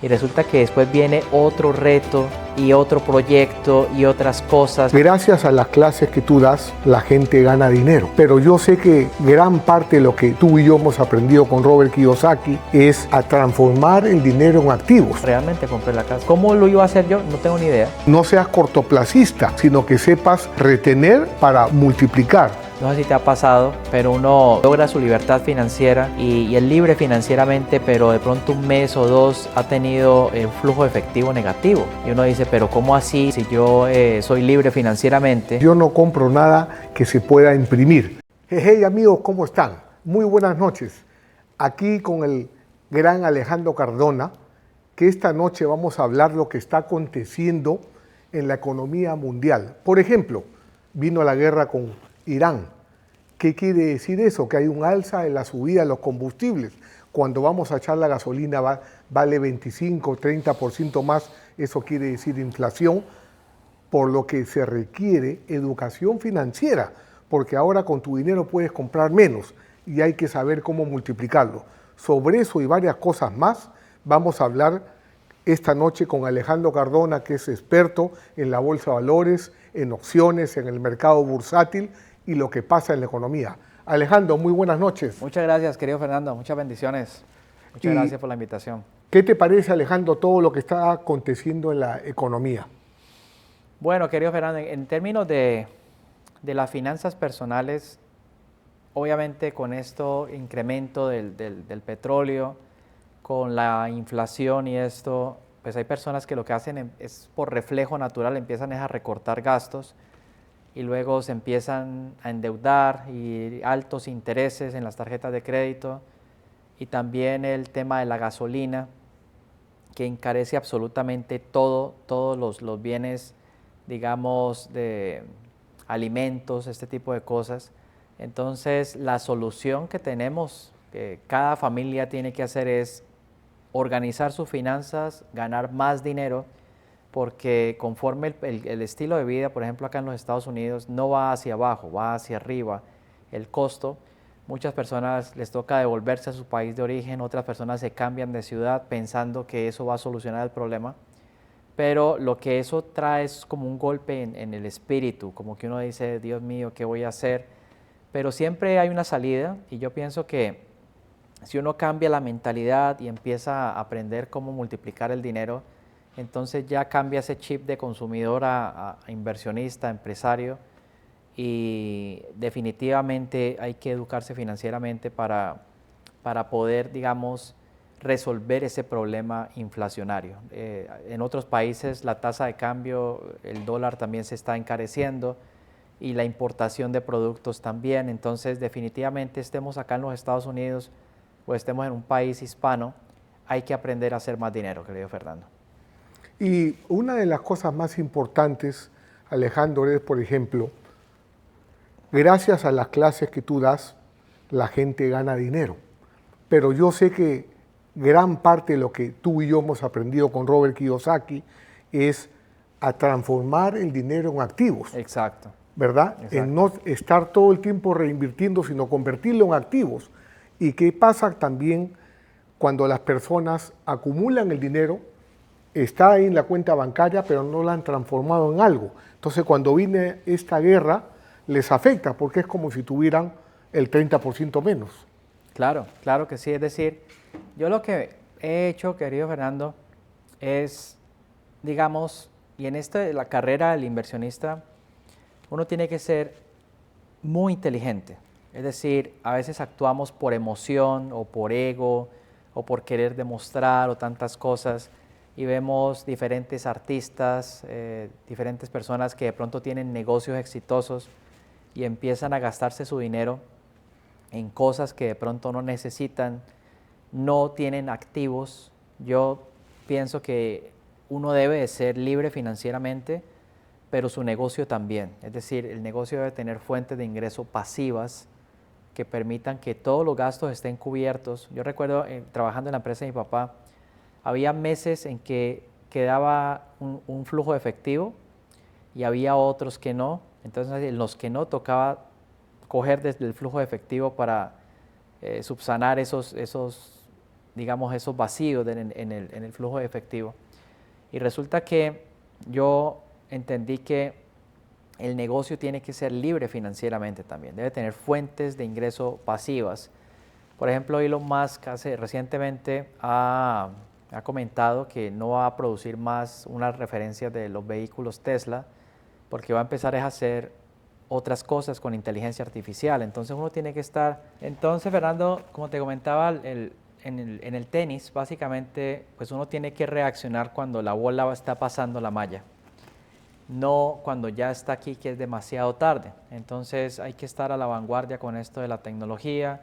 Y resulta que después viene otro reto y otro proyecto y otras cosas. Gracias a las clases que tú das, la gente gana dinero. Pero yo sé que gran parte de lo que tú y yo hemos aprendido con Robert Kiyosaki es a transformar el dinero en activos. Realmente compré la casa. ¿Cómo lo iba a hacer yo? No tengo ni idea. No seas cortoplacista, sino que sepas retener para multiplicar. No sé si te ha pasado, pero uno logra su libertad financiera y es libre financieramente, pero de pronto un mes o dos ha tenido un flujo efectivo negativo. Y uno dice, pero ¿cómo así si yo soy libre financieramente? Yo no compro nada que se pueda imprimir. Hey amigos, ¿cómo están? Muy buenas noches. Aquí con el gran Alejandro Cardona, que esta noche vamos a hablar lo que está aconteciendo en la economía mundial. Por ejemplo, vino la guerra con Irán. ¿Qué quiere decir eso? Que hay un alza en la subida de los combustibles. Cuando vamos a echar la gasolina vale 25, 30% más. Eso quiere decir inflación, por lo que se requiere educación financiera, porque ahora con tu dinero puedes comprar menos y hay que saber cómo multiplicarlo. Sobre eso y varias cosas más vamos a hablar esta noche con Alejandro Cardona, que es experto en la bolsa de valores, en opciones, en el mercado bursátil y lo que pasa en la economía. Alejandro, muy buenas noches. Muchas gracias, querido Fernando. Muchas bendiciones. Muchas gracias por la invitación. ¿Qué te parece, Alejandro, todo lo que está aconteciendo en la economía? Bueno, querido Fernando, en términos de las finanzas personales, obviamente con esto incremento del petróleo, con la inflación y esto, pues hay personas que lo que hacen es por reflejo natural, empiezan a recortar gastos y luego se empiezan a endeudar y altos intereses en las tarjetas de crédito y también el tema de la gasolina que encarece absolutamente todos los bienes, digamos, de alimentos, este tipo de cosas. Entonces, la solución que tenemos, que cada familia tiene que hacer es organizar sus finanzas, ganar más dinero, porque conforme el estilo de vida, por ejemplo, acá en los Estados Unidos, no va hacia abajo, va hacia arriba el costo. Muchas personas les toca devolverse a su país de origen, otras personas se cambian de ciudad pensando que eso va a solucionar el problema, pero lo que eso trae es como un golpe en el espíritu, como que uno dice, Dios mío, ¿qué voy a hacer? Pero siempre hay una salida y yo pienso que si uno cambia la mentalidad y empieza a aprender cómo multiplicar el dinero, entonces ya cambia ese chip de consumidor a inversionista, a empresario, y definitivamente hay que educarse financieramente para poder, digamos, resolver ese problema inflacionario. En otros países la tasa de cambio, el dólar también se está encareciendo y la importación de productos también, entonces definitivamente estemos acá en los Estados Unidos o estemos en un país hispano, hay que aprender a hacer más dinero, querido Fernando. Y una de las cosas más importantes, Alejandro, es, por ejemplo, gracias a las clases que tú das, la gente gana dinero. Pero yo sé que gran parte de lo que tú y yo hemos aprendido con Robert Kiyosaki es a transformar el dinero en activos. Exacto. ¿Verdad? Exacto. En no estar todo el tiempo reinvirtiendo, sino convertirlo en activos. ¿Y qué pasa también cuando las personas acumulan el dinero? Está ahí en la cuenta bancaria, pero no la han transformado en algo. Entonces, cuando viene esta guerra, les afecta, porque es como si tuvieran el 30% menos. Claro, claro que sí. Es decir, yo lo que he hecho, querido Fernando, es, digamos, y en la carrera del inversionista, uno tiene que ser muy inteligente. Es decir, a veces actuamos por emoción o por ego o por querer demostrar o tantas cosas y vemos diferentes artistas, diferentes personas que de pronto tienen negocios exitosos y empiezan a gastarse su dinero en cosas que de pronto no necesitan, no tienen activos. Yo pienso que uno debe de ser libre financieramente, pero su negocio también. Es decir, el negocio debe tener fuentes de ingreso pasivas que permitan que todos los gastos estén cubiertos. Yo recuerdo trabajando en la empresa de mi papá, había meses en que quedaba un flujo de efectivo y había otros que no. Entonces, en los que no tocaba coger desde el flujo de efectivo para subsanar esos digamos, esos vacíos en el flujo de efectivo. Y resulta que yo entendí que el negocio tiene que ser libre financieramente también, debe tener fuentes de ingreso pasivas. Por ejemplo, Elon Musk recientemente ha comentado que no va a producir más unas referencias de los vehículos Tesla porque va a empezar a hacer otras cosas con inteligencia artificial. Entonces uno tiene que estar... Entonces, Fernando, como te comentaba, en el tenis, básicamente, pues uno tiene que reaccionar cuando la bola está pasando la malla, no cuando ya está aquí, que es demasiado tarde. Entonces hay que estar a la vanguardia con esto de la tecnología.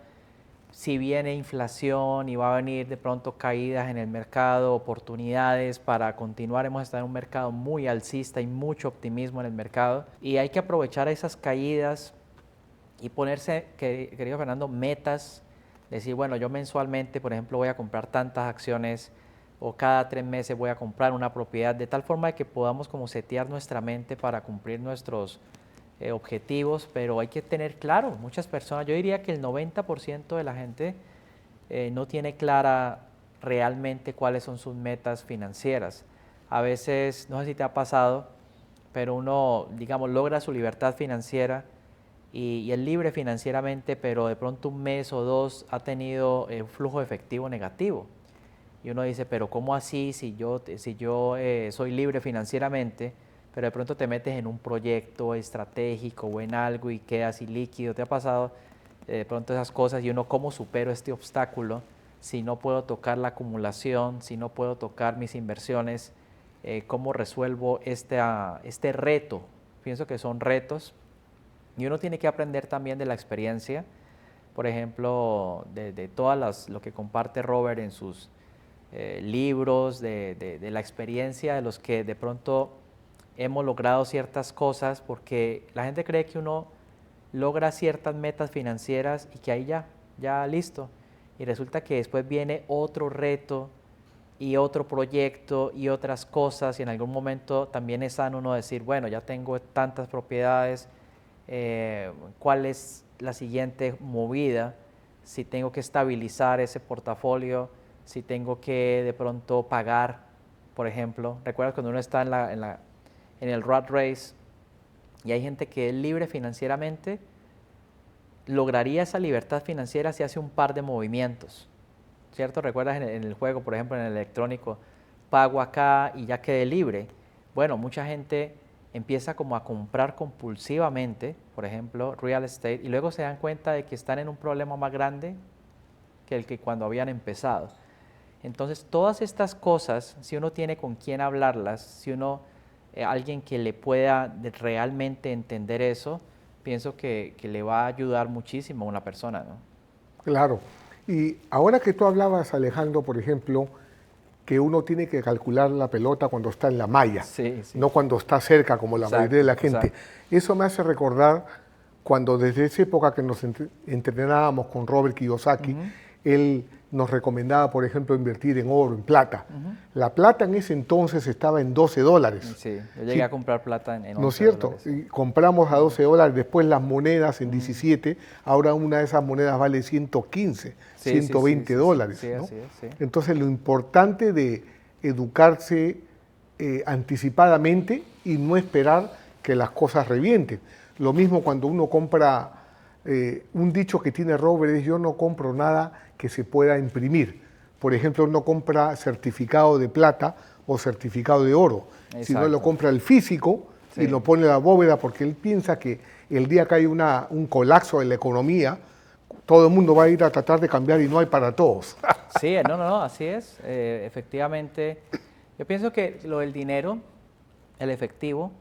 Si viene inflación y va a venir de pronto caídas en el mercado, oportunidades para continuar, hemos estado en un mercado muy alcista y mucho optimismo en el mercado y hay que aprovechar esas caídas y ponerse, querido Fernando, metas, decir, bueno, yo mensualmente, por ejemplo, voy a comprar tantas acciones o cada 3 meses voy a comprar una propiedad, de tal forma que podamos como setear nuestra mente para cumplir nuestros objetivos, pero hay que tener claro, muchas personas, yo diría que el 90% de la gente no tiene clara realmente cuáles son sus metas financieras. A veces, no sé si te ha pasado, pero uno, digamos, logra su libertad financiera y es libre financieramente, pero de pronto un mes o dos ha tenido un flujo efectivo negativo. Y uno dice, pero ¿cómo así si yo soy libre financieramente, pero de pronto te metes en un proyecto estratégico o en algo y quedas ilíquido? ¿Te ha pasado de pronto esas cosas y uno cómo supero este obstáculo si no puedo tocar la acumulación, si no puedo tocar mis inversiones? ¿Cómo resuelvo este reto? Pienso que son retos y uno tiene que aprender también de la experiencia, por ejemplo, de todas lo que comparte Robert en sus libros, de la experiencia de los que de pronto hemos logrado ciertas cosas, porque la gente cree que uno logra ciertas metas financieras y que ahí ya listo. Y resulta que después viene otro reto y otro proyecto y otras cosas y en algún momento también es sano uno decir, bueno, ya tengo tantas propiedades, ¿cuál es la siguiente movida? Si tengo que estabilizar ese portafolio, si tengo que de pronto pagar, por ejemplo. ¿Recuerdas cuando uno está en el rat race y hay gente que es libre financieramente? Lograría esa libertad financiera si hace un par de movimientos, ¿cierto? ¿Recuerdas en el juego, por ejemplo, en el electrónico, pago acá y ya quedé libre? Bueno, mucha gente empieza como a comprar compulsivamente, por ejemplo, real estate, y luego se dan cuenta de que están en un problema más grande que el que cuando habían empezado. Entonces, todas estas cosas, si uno tiene con quién hablarlas, si uno, alguien que le pueda realmente entender eso, pienso que le va a ayudar muchísimo a una persona, ¿no? Claro. Y ahora que tú hablabas, Alejandro, por ejemplo, que uno tiene que calcular la pelota cuando está en la malla, Sí, sí. no cuando está cerca, como la mayoría de la gente. Exacto. Eso me hace recordar cuando desde esa época que nos entrenábamos con Robert Kiyosaki, él nos recomendaba, por ejemplo, invertir en oro, en plata. La plata en ese entonces estaba en $12. Sí, yo llegué a comprar plata en ¿No es 11 cierto? dólares. Y compramos a $12, después las monedas en 17, ahora una de esas monedas vale 115, Sí, 120 dólares. sí, ¿no? así es, sí. Entonces lo importante de educarse anticipadamente y no esperar que las cosas revienten. Lo mismo cuando uno compra, un dicho que tiene Robert es: yo no compro nada que se pueda imprimir. Por ejemplo, uno compra certificado de plata o certificado de oro, sino lo Exacto. compra el físico y Sí. lo pone en la bóveda, porque él piensa que el día que hay un colapso en la economía, todo el mundo va a ir a tratar de cambiar y no hay para todos. Sí, no, así es. Efectivamente, yo pienso que lo del dinero, el efectivo,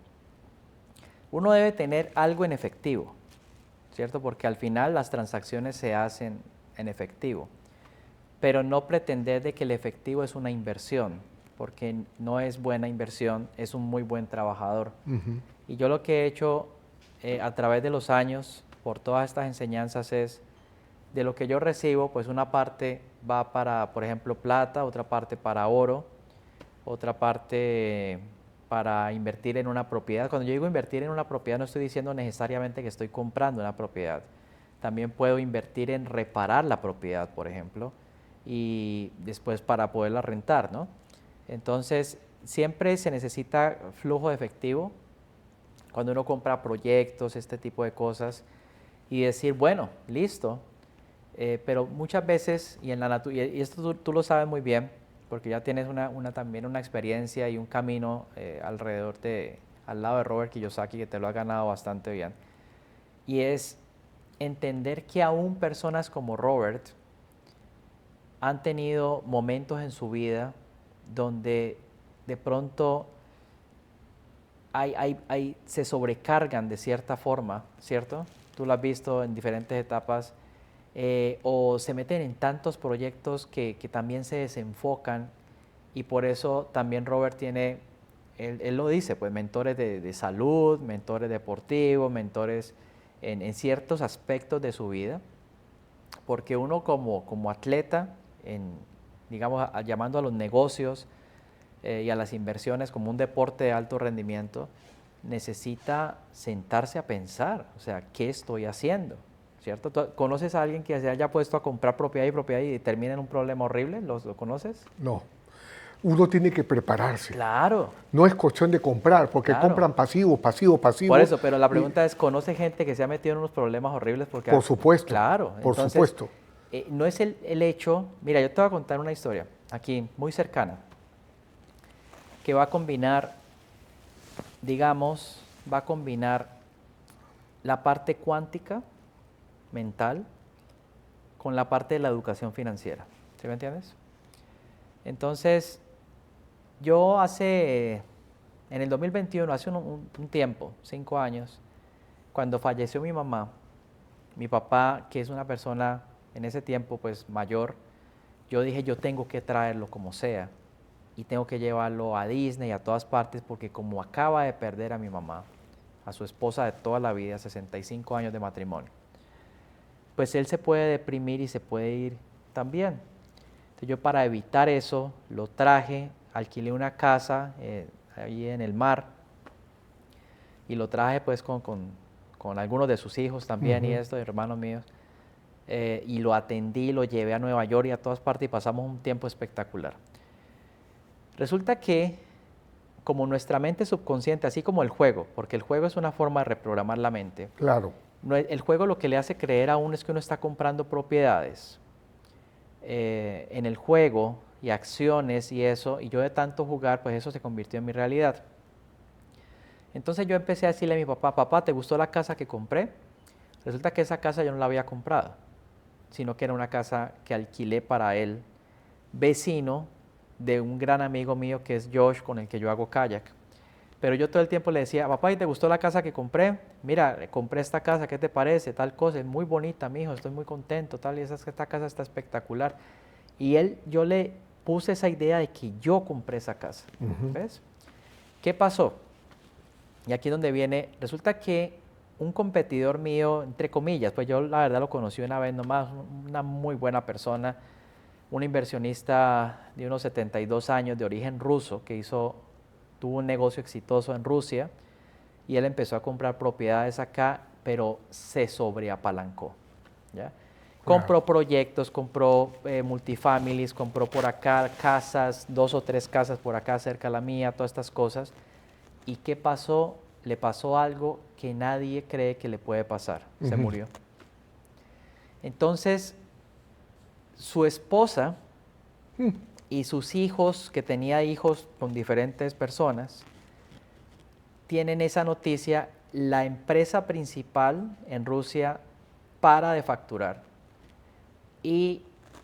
uno debe tener algo en efectivo, ¿cierto? Porque al final las transacciones se hacen en efectivo, pero no pretender de que el efectivo es una inversión, porque no es buena inversión, es un muy buen trabajador. Y yo lo que he hecho a través de los años, por todas estas enseñanzas, es de lo que yo recibo, pues una parte va para, por ejemplo, plata, otra parte para oro, otra parte para invertir en una propiedad. Cuando yo digo invertir en una propiedad, no estoy diciendo necesariamente que estoy comprando una propiedad. También puedo invertir en reparar la propiedad, por ejemplo. y después para poderla rentar, ¿no? Entonces, siempre se necesita flujo de efectivo cuando uno compra proyectos, este tipo de cosas, y decir, bueno, listo, pero muchas veces, y esto tú lo sabes muy bien, porque ya tienes también una experiencia y un camino al lado de Robert Kiyosaki que te lo ha ganado bastante bien, y es entender que aún personas como Robert han tenido momentos en su vida donde de pronto se sobrecargan de cierta forma, ¿cierto? Tú lo has visto en diferentes etapas, o se meten en tantos proyectos que también se desenfocan, y por eso también Robert tiene, él lo dice, pues mentores de salud, mentores deportivos, mentores en ciertos aspectos de su vida, porque uno como atleta, digamos, llamando a los negocios y a las inversiones como un deporte de alto rendimiento, necesita sentarse a pensar, o sea, ¿qué estoy haciendo? ¿Cierto? ¿Tú conoces a alguien que se haya puesto a comprar propiedad y termina en un problema horrible? ¿Lo conoces? No. Uno tiene que prepararse. Claro, No es cuestión de comprar, porque claro. compran pasivo, pasivo, pasivo. Por eso, pero la y- pregunta es, ¿conoce gente que se ha metido en unos problemas horribles? Porque, por supuesto, claro, por entonces, supuesto. no es el hecho, mira, yo te voy a contar una historia aquí, muy cercana, que va a combinar, digamos, va a combinar la parte cuántica, mental, con la parte de la educación financiera. ¿Sí me entiendes? Entonces, en el 2021, hace un tiempo, 5 años, cuando falleció mi mamá, mi papá, que es una persona en ese tiempo pues mayor, yo dije, yo tengo que traerlo como sea y tengo que llevarlo a Disney, a todas partes, porque como acaba de perder a mi mamá, a su esposa de toda la vida, 65 años de matrimonio, pues él se puede deprimir y se puede ir también. Entonces yo, para evitar eso, lo traje, alquilé una casa ahí en el mar, y lo traje pues con algunos de sus hijos también y esto, hermanos míos, y lo atendí, lo llevé a Nueva York y a todas partes y pasamos un tiempo espectacular. Resulta que, como nuestra mente subconsciente, así como el juego, porque el juego es una forma de reprogramar la mente, Claro. el juego lo que le hace creer a uno es que uno está comprando propiedades en el juego y acciones y eso, y yo de tanto jugar, pues eso se convirtió en mi realidad. Entonces yo empecé a decirle a mi papá, papá, ¿te gustó la casa que compré? Resulta que esa casa yo no la había comprado, sino que era una casa que alquilé para él, vecino de un gran amigo mío que es Josh, con el que yo hago kayak. Pero yo todo el tiempo le decía, papá, ¿y te gustó la casa que compré? Mira, compré esta casa, ¿qué te parece? Tal cosa, es muy bonita, mijo, estoy muy contento, tal, y esta casa está espectacular. Y yo le puse esa idea de que yo compré esa casa, ¿ves? ¿Qué pasó? Y aquí es donde viene, resulta que un competidor mío, entre comillas, pues yo la verdad lo conocí una vez nomás, una muy buena persona, un inversionista de unos 72 años de origen ruso tuvo un negocio exitoso en Rusia, y él empezó a comprar propiedades acá, pero se sobreapalancó, ¿ya? Claro. Compró proyectos, compró multifamilies, compró por acá casas, 2 o 3 casas por acá cerca de la mía, todas estas cosas. ¿Y qué pasó? Le pasó algo que nadie cree que le puede pasar. Se murió. Entonces, su esposa y sus hijos, que tenía hijos con diferentes personas, tienen esa noticia. La empresa principal en Rusia para de facturar y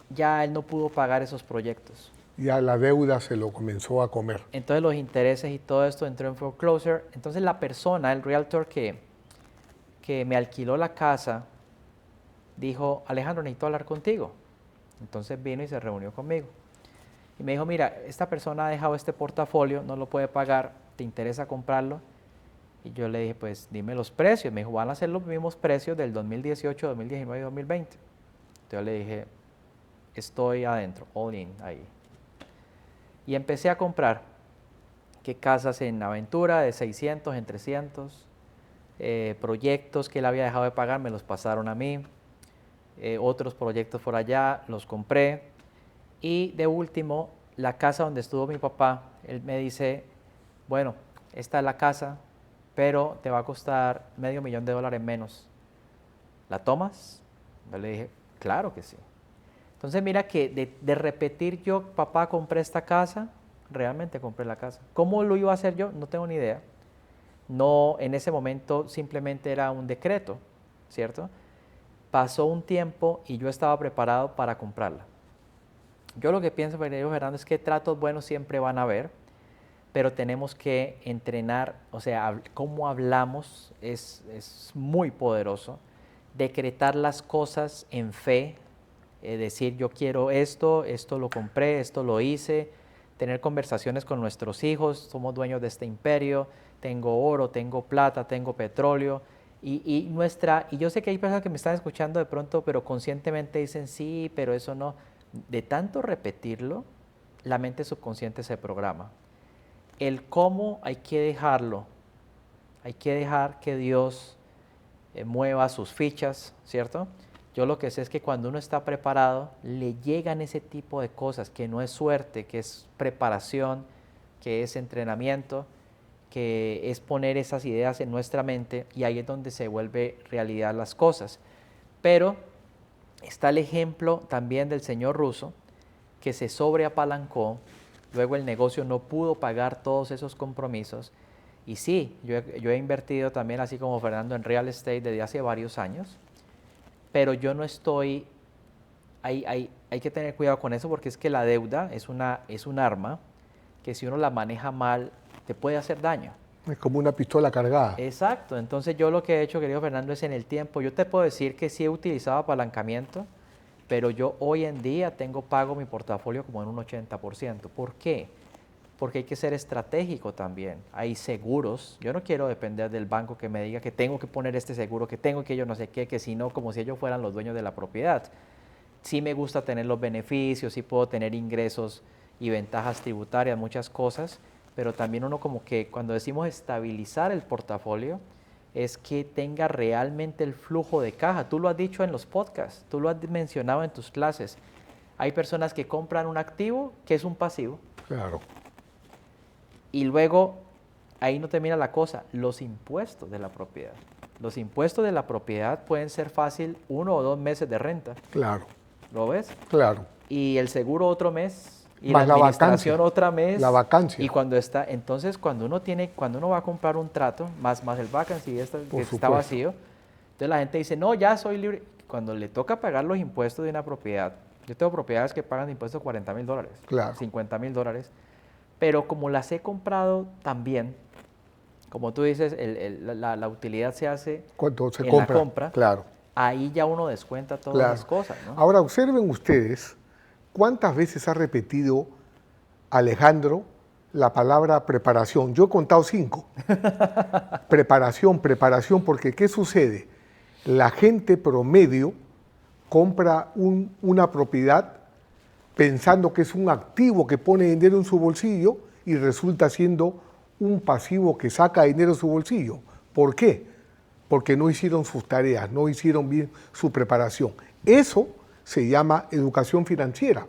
ya él no pudo pagar esos proyectos. Ya la deuda se lo comenzó a comer. Entonces los intereses y todo esto entró en foreclosure. Entonces la persona, el realtor que me alquiló la casa, dijo, Alejandro, necesito hablar contigo. Entonces vino y se reunió conmigo. Y me dijo, mira, esta persona ha dejado este portafolio, no lo puede pagar, ¿te interesa comprarlo? Y yo le dije, pues dime los precios. Me dijo, van a ser los mismos precios del 2018, 2019 y 2020. Entonces yo le dije, estoy adentro, all in, ahí. Y empecé a comprar casas en Aventura de 600, en 300, proyectos que él había dejado de pagar, me los pasaron a mí, otros proyectos por allá, los compré, Y de último, la casa donde estuvo mi papá, él me dice, bueno, esta es la casa, pero te va a costar $500,000 menos. ¿La tomas? Yo le dije, claro que sí. Entonces mira que de repetir yo, papá, compré esta casa, realmente compré la casa. ¿Cómo lo iba a hacer yo? No tengo ni idea. No, en ese momento simplemente era un decreto, ¿cierto? Pasó un tiempo y yo estaba preparado para comprarla. Yo lo que pienso, Fernando, es que tratos buenos siempre van a haber, pero tenemos que entrenar, o sea, cómo hablamos es muy poderoso. Decretar las cosas en fe, decir yo quiero esto, esto lo compré, esto lo hice, tener conversaciones con nuestros hijos, somos dueños de este imperio, tengo oro, tengo plata, tengo petróleo, y yo sé que hay personas que me están escuchando de pronto, pero conscientemente dicen sí, pero eso no. De tanto repetirlo, la mente subconsciente se programa. El cómo hay que dejarlo, hay que dejar que Dios mueva sus fichas, ¿cierto? Yo lo que sé es que cuando uno está preparado, le llegan ese tipo de cosas, que no es suerte, que es preparación, que es entrenamiento, que es poner esas ideas en nuestra mente, y ahí es donde se vuelve realidad las cosas. Pero está el ejemplo también del señor Russo, que se sobreapalancó, luego el negocio no pudo pagar todos esos compromisos, y sí, yo he invertido también, así como Fernando, en real estate desde hace varios años, pero yo no estoy, hay que tener cuidado con eso, porque es que la deuda es un arma que si uno la maneja mal, te puede hacer daño. Es como una pistola cargada. Exacto, entonces yo lo que he hecho, querido Fernando, es en el tiempo, yo te puedo decir que sí he utilizado apalancamiento, pero yo hoy en día pago mi portafolio como en un 80%. ¿Por qué? Porque hay que ser estratégico también. Hay seguros. Yo no quiero depender del banco que me diga que tengo que poner este seguro, que tengo que yo no sé qué, que si no, como si ellos fueran los dueños de la propiedad. Sí me gusta tener los beneficios, sí puedo tener ingresos y ventajas tributarias, muchas cosas, pero también uno como que cuando decimos estabilizar el portafolio, es que tenga realmente el flujo de caja. Tú lo has dicho en los podcasts, tú lo has mencionado en tus clases. Hay personas que compran un activo que es un pasivo. Claro. Y luego, ahí no termina la cosa, los impuestos de la propiedad. Los impuestos de la propiedad pueden ser fácil 1 o 2 meses de renta. Claro. ¿Lo ves? Claro. Y el seguro otro mes, y más la administración otra mes. La vacancia. Y entonces cuando uno va a comprar un trato, más el vacancy que está vacío, entonces la gente dice, no, ya soy libre. Cuando le toca pagar los impuestos de una propiedad, yo tengo propiedades que pagan impuestos $40,000, claro. $50,000, pero como las he comprado también, como tú dices, la utilidad se hace cuando se en compra, la compra, claro. Ahí ya uno descuenta todas claro. las cosas, ¿no? Ahora observen ustedes cuántas veces ha repetido Alejandro la palabra preparación. Yo he contado 5. Preparación, porque ¿qué sucede? La gente promedio compra una propiedad pensando que es un activo que pone dinero en su bolsillo y resulta siendo un pasivo que saca dinero de su bolsillo. ¿Por qué? Porque no hicieron sus tareas, no hicieron bien su preparación. Eso se llama educación financiera.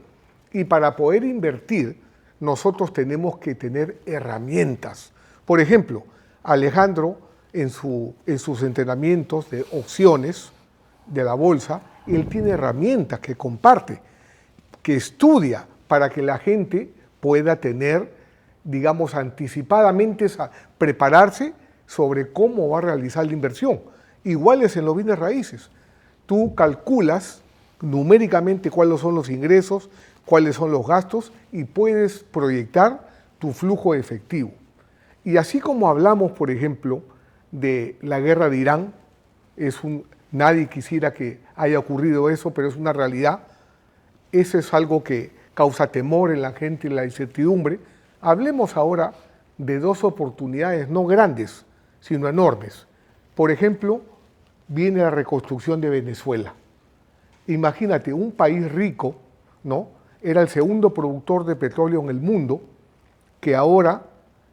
Y para poder invertir, nosotros tenemos que tener herramientas. Por ejemplo, Alejandro, en sus entrenamientos de opciones de la bolsa, él tiene herramientas que comparte, que estudia para que la gente pueda tener, digamos, anticipadamente prepararse sobre cómo va a realizar la inversión. Igual es en los bienes raíces. Tú calculas numéricamente cuáles son los ingresos, cuáles son los gastos y puedes proyectar tu flujo efectivo. Y así como hablamos, por ejemplo, de la guerra de Irán, nadie quisiera que haya ocurrido eso, pero es una realidad. Eso es algo que causa temor en la gente y la incertidumbre. Hablemos ahora de 2 oportunidades no grandes, sino enormes. Por ejemplo, viene la reconstrucción de Venezuela. Imagínate, un país rico, ¿no? Era el segundo productor de petróleo en el mundo, que ahora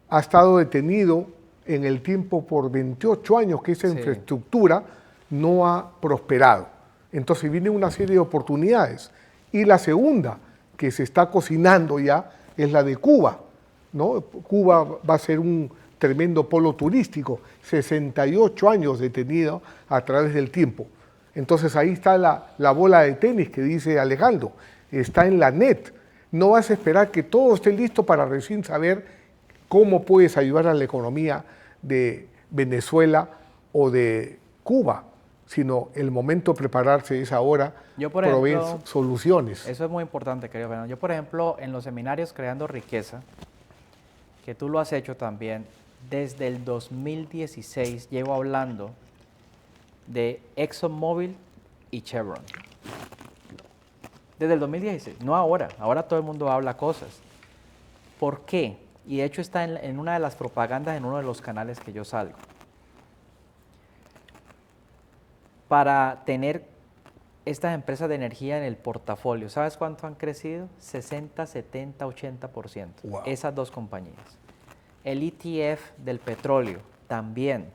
ha estado detenido en el tiempo por 28 años, que esa infraestructura no ha prosperado. Entonces viene una serie de oportunidades. Y la segunda, que se está cocinando ya es la de Cuba, ¿no? Cuba va a ser un tremendo polo turístico, 68 años detenido a través del tiempo. Entonces ahí está la bola de tenis que dice Alejandro, está en la net. No vas a esperar que todo esté listo para recién saber cómo puedes ayudar a la economía de Venezuela o de Cuba, sino el momento de prepararse es ahora, Yo, por proveer ejemplo, soluciones. eso es muy importante, querido Fernando. Yo, por ejemplo, en los seminarios Creando Riqueza, que tú lo has hecho también, desde el 2016 llevo hablando de ExxonMobil y Chevron. Desde el 2016, no ahora. Ahora todo el mundo habla cosas. ¿Por qué? Y de hecho está en una de las propagandas en uno de los canales que yo salgo. Para tener estas empresas de energía en el portafolio, ¿sabes cuánto han crecido? 60, 70, 80%. Wow. Esas dos compañías. El ETF del petróleo también.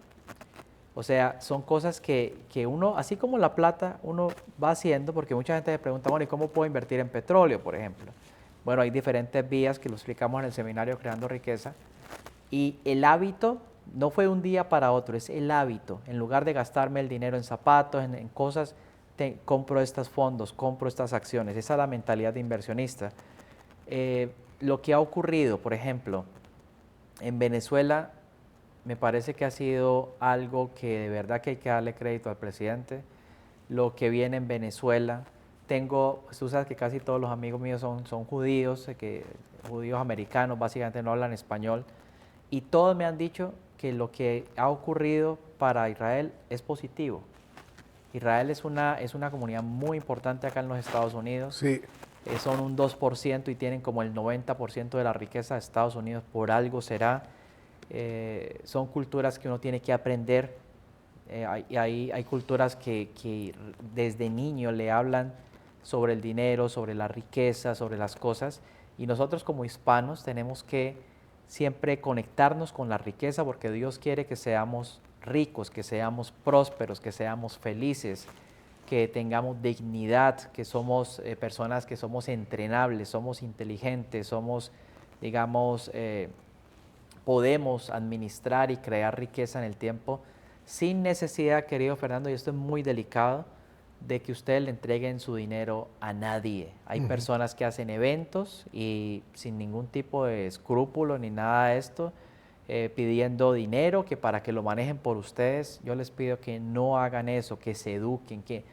O sea, son cosas que uno, así como la plata, uno va haciendo, porque mucha gente me pregunta, bueno, ¿y cómo puedo invertir en petróleo, por ejemplo? Bueno, hay diferentes vías que lo explicamos en el seminario Creando Riqueza. Y el hábito no fue un día para otro, es el hábito. En lugar de gastarme el dinero en zapatos, en cosas, compro estos fondos, compro estas acciones. Esa es la mentalidad de inversionista. Lo que ha ocurrido, por ejemplo, en Venezuela, me parece que ha sido algo que de verdad que hay que darle crédito al presidente. Lo que viene en Venezuela, tú sabes que casi todos los amigos míos son judíos, judíos americanos, básicamente no hablan español, y todos me han dicho que lo que ha ocurrido para Israel es positivo. Israel es una comunidad muy importante acá en los Estados Unidos. Sí. Son un 2% y tienen como el 90% de la riqueza de Estados Unidos, por algo será. Son culturas que uno tiene que aprender. Hay culturas que desde niño le hablan sobre el dinero, sobre la riqueza, sobre las cosas, y nosotros como hispanos tenemos que siempre conectarnos con la riqueza porque Dios quiere que seamos ricos, que seamos prósperos, que seamos felices, que tengamos dignidad, que somos personas que somos entrenables, somos inteligentes, somos, digamos, podemos administrar y crear riqueza en el tiempo sin necesidad, querido Fernando, y esto es muy delicado, de que ustedes le entreguen su dinero a nadie. Hay personas que hacen eventos y sin ningún tipo de escrúpulo ni nada de esto, pidiendo dinero que para que lo manejen por ustedes. Yo les pido que no hagan eso, que se eduquen, que...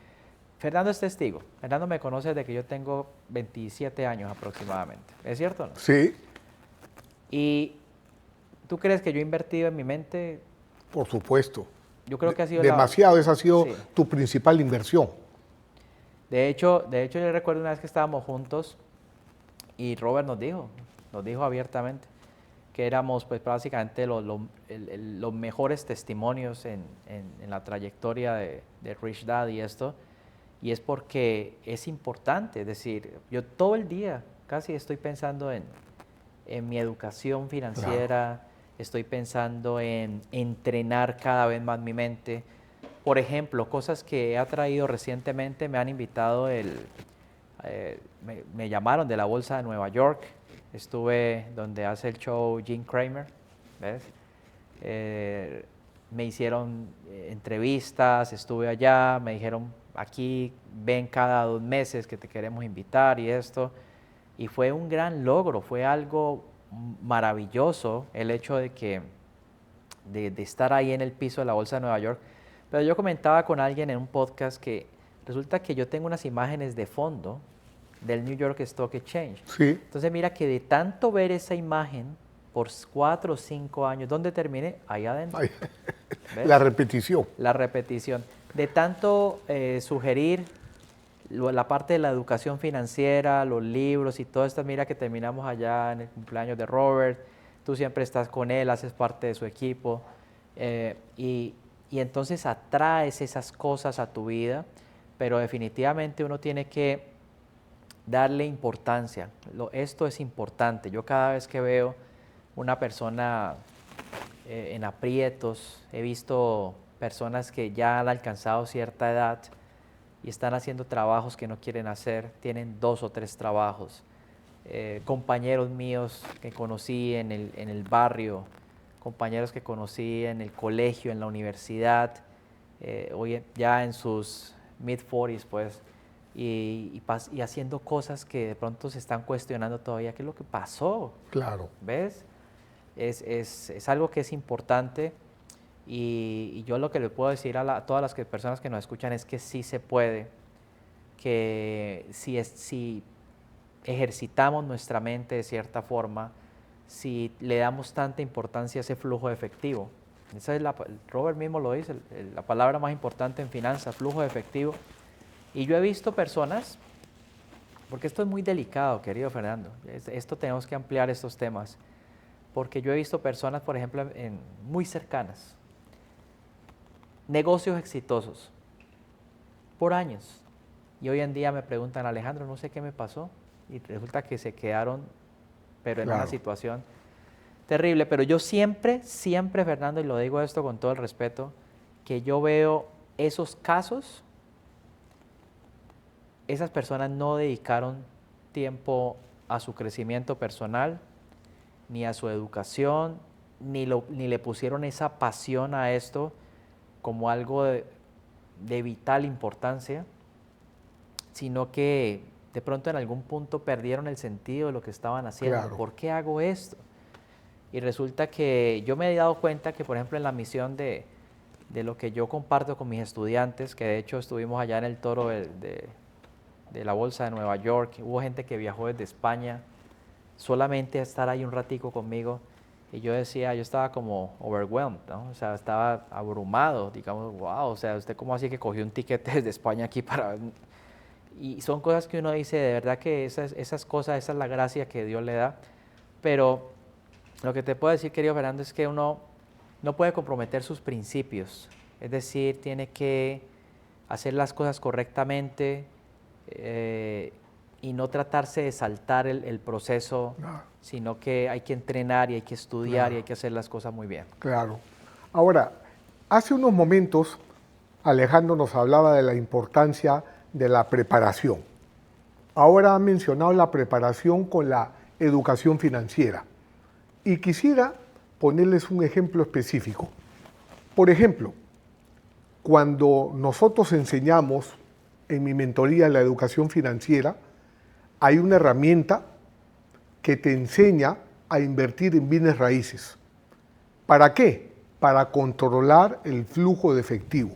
Fernando es testigo. Fernando me conoce desde que yo tengo 27 años aproximadamente. ¿Es cierto o no? Sí. Y ¿tú crees que yo he invertido en mi mente? Por supuesto. Yo creo que ha sido demasiado, esa ha sido sí. tu principal inversión. De hecho, yo recuerdo una vez que estábamos juntos y Robert nos dijo abiertamente que éramos pues básicamente los mejores testimonios en la trayectoria de Rich Dad y esto, y es porque es importante, es decir, yo todo el día casi estoy pensando en mi educación financiera, claro. Estoy pensando en entrenar cada vez más mi mente. Por ejemplo, cosas que he traído recientemente, me han invitado, me llamaron de la Bolsa de Nueva York, estuve donde hace el show Jim Cramer, ¿ves? Me hicieron entrevistas, estuve allá, me dijeron aquí ven cada 2 meses que te queremos invitar y esto, y fue un gran logro, fue algo maravilloso el hecho de estar ahí en el piso de la Bolsa de Nueva York. Pero yo comentaba con alguien en un podcast que resulta que yo tengo unas imágenes de fondo del New York Stock Exchange. Sí. Entonces mira que de tanto ver esa imagen por 4 o 5 años, ¿dónde terminé? Ahí adentro. La repetición. La repetición. De tanto sugerir la parte de la educación financiera, los libros y todo esto, mira que terminamos allá en el cumpleaños de Robert, tú siempre estás con él, haces parte de su equipo, y entonces atraes esas cosas a tu vida, pero definitivamente uno tiene que darle importancia. Esto es importante. Yo cada vez que veo una persona en aprietos, he visto personas que ya han alcanzado cierta edad y están haciendo trabajos que no quieren hacer, tienen 2 o 3 trabajos. compañeros míos que conocí en el barrio, compañeros que conocí en el colegio, en la universidad, hoy ya en sus mid-40s, pues, y haciendo cosas que de pronto se están cuestionando todavía. ¿Qué es lo que pasó? Claro. ¿Ves? Es algo que es importante y yo lo que le puedo decir a todas las personas que nos escuchan es que sí se puede, que si ejercitamos nuestra mente de cierta forma, si le damos tanta importancia a ese flujo de efectivo. Esa es Robert mismo lo dice, la palabra más importante en finanzas, flujo de efectivo. Y yo he visto personas, porque esto es muy delicado, querido Fernando, esto tenemos que ampliar estos temas, porque yo he visto personas, por ejemplo, muy cercanas, negocios exitosos, por años, y hoy en día me preguntan, Alejandro, no sé qué me pasó, y resulta que se quedaron, pero en una situación terrible. Pero yo siempre, Fernando, y lo digo esto con todo el respeto, que yo veo esos casos, esas personas no dedicaron tiempo a su crecimiento personal, ni a su educación, ni le pusieron esa pasión a esto como algo de vital importancia, sino que de pronto en algún punto perdieron el sentido de lo que estaban haciendo. Claro. ¿Por qué hago esto? Y resulta que yo me he dado cuenta que, por ejemplo, en la misión de lo que yo comparto con mis estudiantes, que de hecho estuvimos allá en el Toro de la Bolsa de Nueva York, hubo gente que viajó desde España solamente a estar ahí un ratico conmigo, y yo decía, yo estaba como overwhelmed, ¿no? O sea, estaba abrumado, digamos, wow, o sea, ¿usted cómo así que cogió un tiquete desde España aquí para...? Y son cosas que uno dice, de verdad que esas cosas, esa es la gracia que Dios le da, pero lo que te puedo decir, querido Fernando, es que uno no puede comprometer sus principios, es decir, tiene que hacer las cosas correctamente y no tratarse de saltar el proceso, sino que hay que entrenar y hay que estudiar y hay que hacer las cosas muy bien. Claro. Ahora, hace unos momentos Alejandro nos hablaba de la importancia de la preparación. Ahora ha mencionado la preparación con la educación financiera. Y quisiera ponerles un ejemplo específico. Por ejemplo, cuando nosotros enseñamos en mi mentoría la educación financiera, hay una herramienta que te enseña a invertir en bienes raíces. ¿Para qué? Para controlar el flujo de efectivo.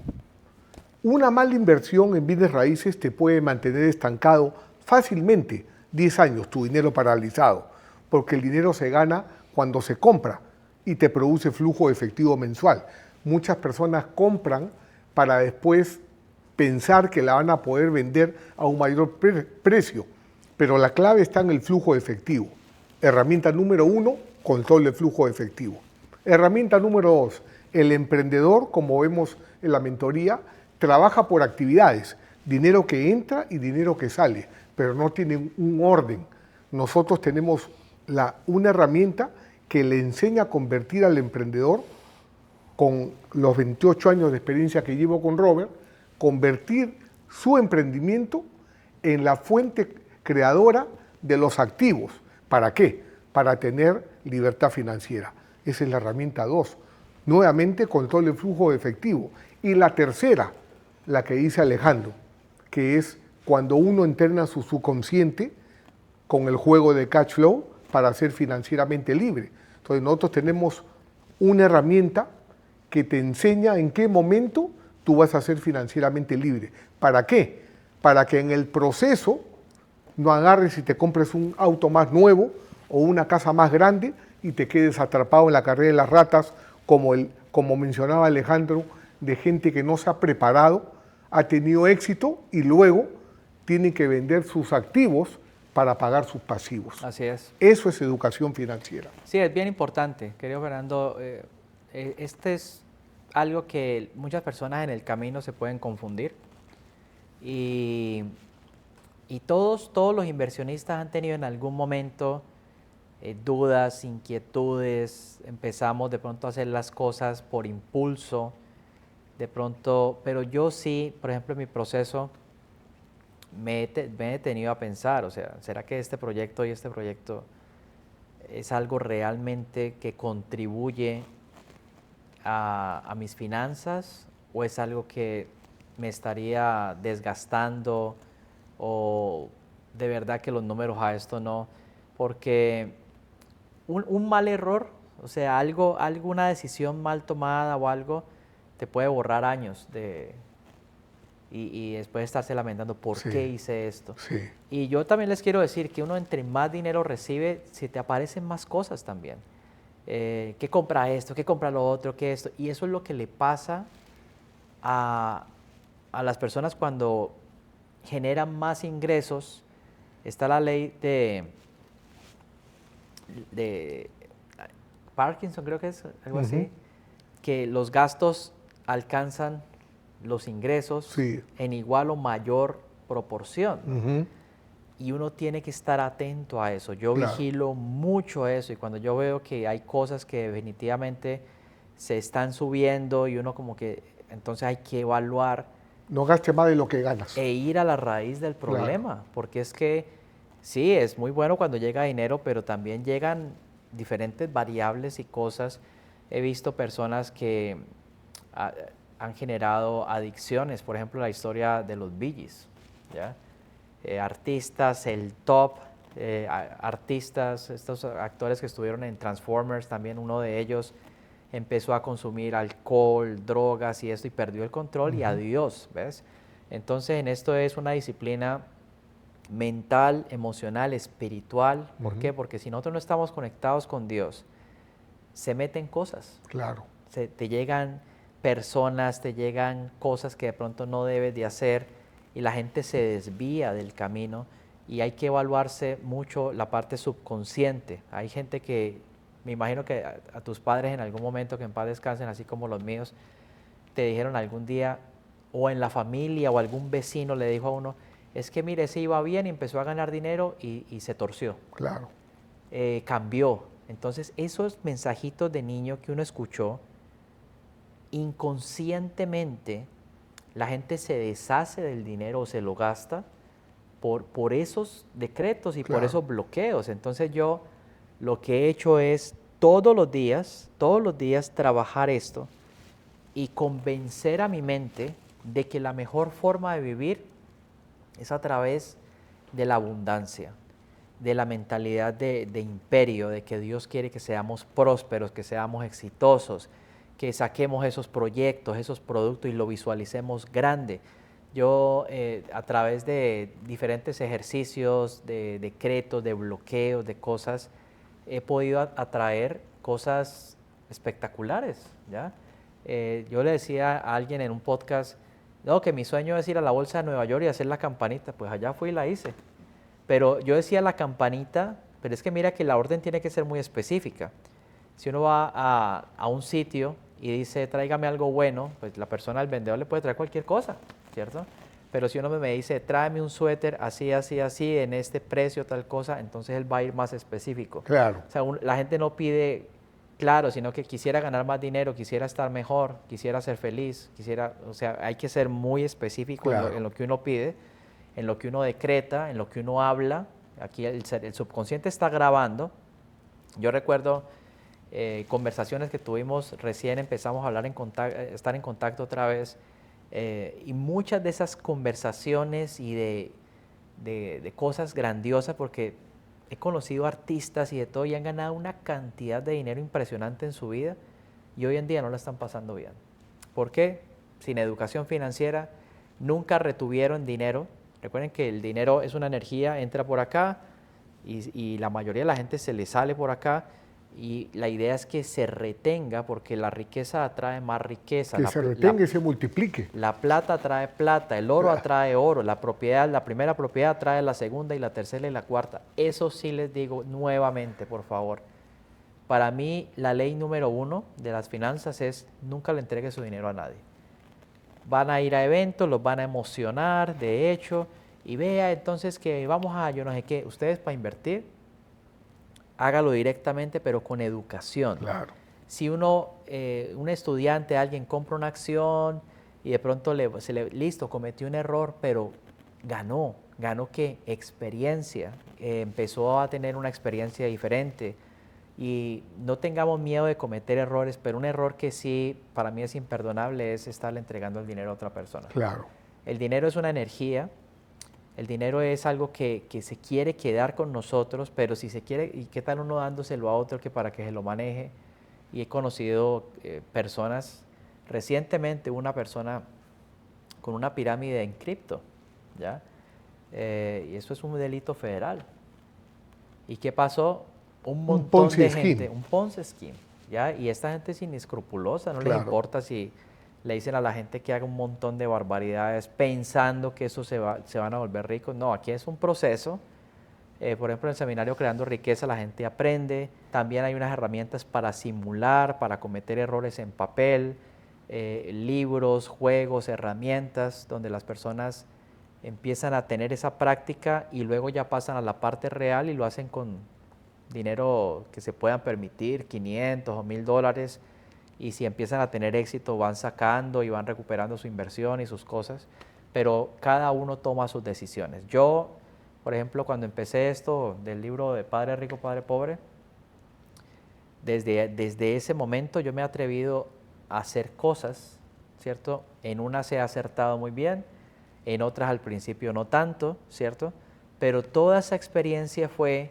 Una mala inversión en bienes raíces te puede mantener estancado fácilmente 10 años, tu dinero paralizado, porque el dinero se gana cuando se compra y te produce flujo de efectivo mensual. Muchas personas compran para después pensar que la van a poder vender a un mayor precio, pero la clave está en el flujo de efectivo. Herramienta número 1, control del flujo de efectivo. Herramienta número 2, el emprendedor, como vemos en la mentoría, trabaja por actividades, dinero que entra y dinero que sale, pero no tienen un orden. Nosotros tenemos una herramienta que le enseña a convertir al emprendedor, con los 28 años de experiencia que llevo con Robert, convertir su emprendimiento en la fuente creadora de los activos. ¿Para qué? Para tener libertad financiera. Esa es la herramienta 2. Nuevamente, control del flujo de efectivo. Y la tercera, la que dice Alejandro, que es cuando uno entrena su subconsciente con el juego de cash flow para ser financieramente libre. Entonces nosotros tenemos una herramienta que te enseña en qué momento tú vas a ser financieramente libre. ¿Para qué? Para que en el proceso no agarres y te compres un auto más nuevo o una casa más grande y te quedes atrapado en la carrera de las ratas, como mencionaba Alejandro, de gente que no se ha preparado, ha tenido éxito y luego tiene que vender sus activos para pagar sus pasivos. Así es. Eso es educación financiera. Sí, es bien importante, querido Fernando. Este es algo que muchas personas en el camino se pueden confundir y todos los inversionistas han tenido en algún momento dudas, inquietudes, empezamos de pronto a hacer las cosas por impulso, de pronto, pero yo sí, por ejemplo, en mi proceso, me he detenido a pensar, o sea, ¿será que este proyecto y este proyecto es algo realmente que contribuye a mis finanzas o es algo que me estaría desgastando o de verdad que los números a esto no? Porque un mal error, o sea, alguna decisión mal tomada o algo, te puede borrar años y después estarse lamentando por qué Sí, hice esto. sí, Y yo también les quiero decir que uno entre más dinero recibe, se te aparecen más cosas también. ¿Qué compra esto? ¿Qué compra lo otro? ¿Qué esto? Y eso es lo que le pasa a, a las personas cuando generan más ingresos. Está la ley de Parkinson, creo que es algo ujú, así, que los gastos alcanzan los ingresos sí, en igual o mayor proporción, ¿no? ujú, Y uno tiene que estar atento a eso. Yo claro. vigilo mucho eso y cuando yo veo que hay cosas que definitivamente se están subiendo y uno como que entonces hay que evaluar No gaste más de lo que ganas. e ir a la raíz del Claro. problema, porque es que sí, es muy bueno cuando llega dinero, pero también llegan diferentes variables y cosas. He visto personas que ah, han generado adicciones, por ejemplo, la historia de los Bee Gees, ¿ya? Artistas, el top, artistas, estos actores que estuvieron en Transformers, también uno de ellos empezó a consumir alcohol, drogas y esto y perdió el control y Ujú, adiós, ¿ves? Entonces en esto es una disciplina mental, emocional, espiritual. ¿Por ujú, qué? Porque si nosotros no estamos conectados con Dios, se meten cosas, claro. te llegan personas, te llegan cosas que de pronto no debes de hacer y la gente se desvía del camino y hay que evaluarse mucho la parte subconsciente. Hay gente que, me imagino que a tus padres en algún momento, que en paz descansen, así como los míos, te dijeron algún día, o en la familia o algún vecino le dijo a uno, es que mire, ese iba bien y empezó a ganar dinero y se torció, Claro. cambió. Entonces, esos mensajitos de niño que uno escuchó, inconscientemente la gente se deshace del dinero o se lo gasta por esos decretos y por Claro. esos bloqueos. Entonces yo lo que he hecho es todos los días trabajar esto y convencer a mi mente de que la mejor forma de vivir es a través de la abundancia, de la mentalidad de imperio, de que Dios quiere que seamos prósperos, que seamos exitosos, que saquemos esos proyectos, esos productos y lo visualicemos grande. Yo a través de diferentes ejercicios, de decretos, de bloqueos, de cosas, he podido atraer cosas espectaculares, ¿ya? Yo le decía a alguien en un podcast, no, que mi sueño es ir a la Bolsa de Nueva York y hacer la campanita. Pues allá fui y la hice. Pero yo decía la campanita, pero es que mira que la orden tiene que ser muy específica. Si uno va a un sitio y dice, tráigame algo bueno, pues la persona, el vendedor, le puede traer cualquier cosa, ¿cierto? Pero si uno me dice, tráeme un suéter así, así, así, en este precio, tal cosa, entonces él va a ir más específico. Claro. O sea, la gente no pide claro, sino que quisiera ganar más dinero, quisiera estar mejor, quisiera ser feliz, quisiera, o sea, hay que ser muy específico en Claro. lo que uno pide, en lo que uno decreta, en lo que uno habla. Aquí el subconsciente está grabando. Yo recuerdo conversaciones que tuvimos recién empezamos a hablar estar en contacto otra vez y muchas de esas conversaciones y de cosas grandiosas porque he conocido artistas y de todo y han ganado una cantidad de dinero impresionante en su vida y hoy en día no la están pasando bien. ¿Por qué? Sin educación financiera nunca retuvieron dinero. Recuerden que el dinero es una energía, entra por acá y la mayoría de la gente se le sale por acá y la idea es que se retenga porque la riqueza atrae más riqueza, Que se retenga y se multiplique. la plata atrae plata, el oro Claro. atrae oro, la propiedad, la primera propiedad atrae la segunda y la tercera y la cuarta. Eso sí les digo nuevamente, por favor. Para mí, la ley número uno de las finanzas es nunca le entregue su dinero a nadie. Van a ir a eventos, los van a emocionar, de hecho, y vea entonces que vamos a, yo no sé qué, ustedes para invertir, hágalo directamente, pero con educación. Claro. Si un estudiante, alguien compra una acción y de pronto listo, cometió un error, pero ganó. ganó ¿qué? Experiencia, empezó a tener una experiencia diferente. Y no tengamos miedo de cometer errores, pero un error que sí para mí es imperdonable es estarle entregando el dinero a otra persona. Claro. El dinero es una energía, el dinero es algo que se quiere quedar con nosotros, pero si se quiere, ¿y qué tal uno dándoselo a otro que para que se lo maneje? Y he conocido personas, recientemente una persona con una pirámide en cripto, ¿ya? Y eso es un delito federal. ¿Y qué pasó? Un montón de gente, un Ponzi scheme, ¿ya? Y esta gente es inescrupulosa, no les importa si le dicen a la gente que haga un montón de barbaridades pensando que eso se van a volver ricos. No, aquí es un proceso. Por ejemplo, en el seminario Creando Riqueza la gente aprende. También hay unas herramientas para simular, para cometer errores en papel, libros, juegos, herramientas, donde las personas empiezan a tener esa práctica y luego ya pasan a la parte real y lo hacen con dinero que se puedan permitir, 500 o $1000, y si empiezan a tener éxito van sacando y van recuperando su inversión y sus cosas, pero cada uno toma sus decisiones. Yo, por ejemplo, cuando empecé esto del libro de Padre Rico, Padre Pobre, desde ese momento yo me he atrevido a hacer cosas, ¿cierto? En unas he acertado muy bien, en otras al principio no tanto, ¿cierto? Pero toda esa experiencia fue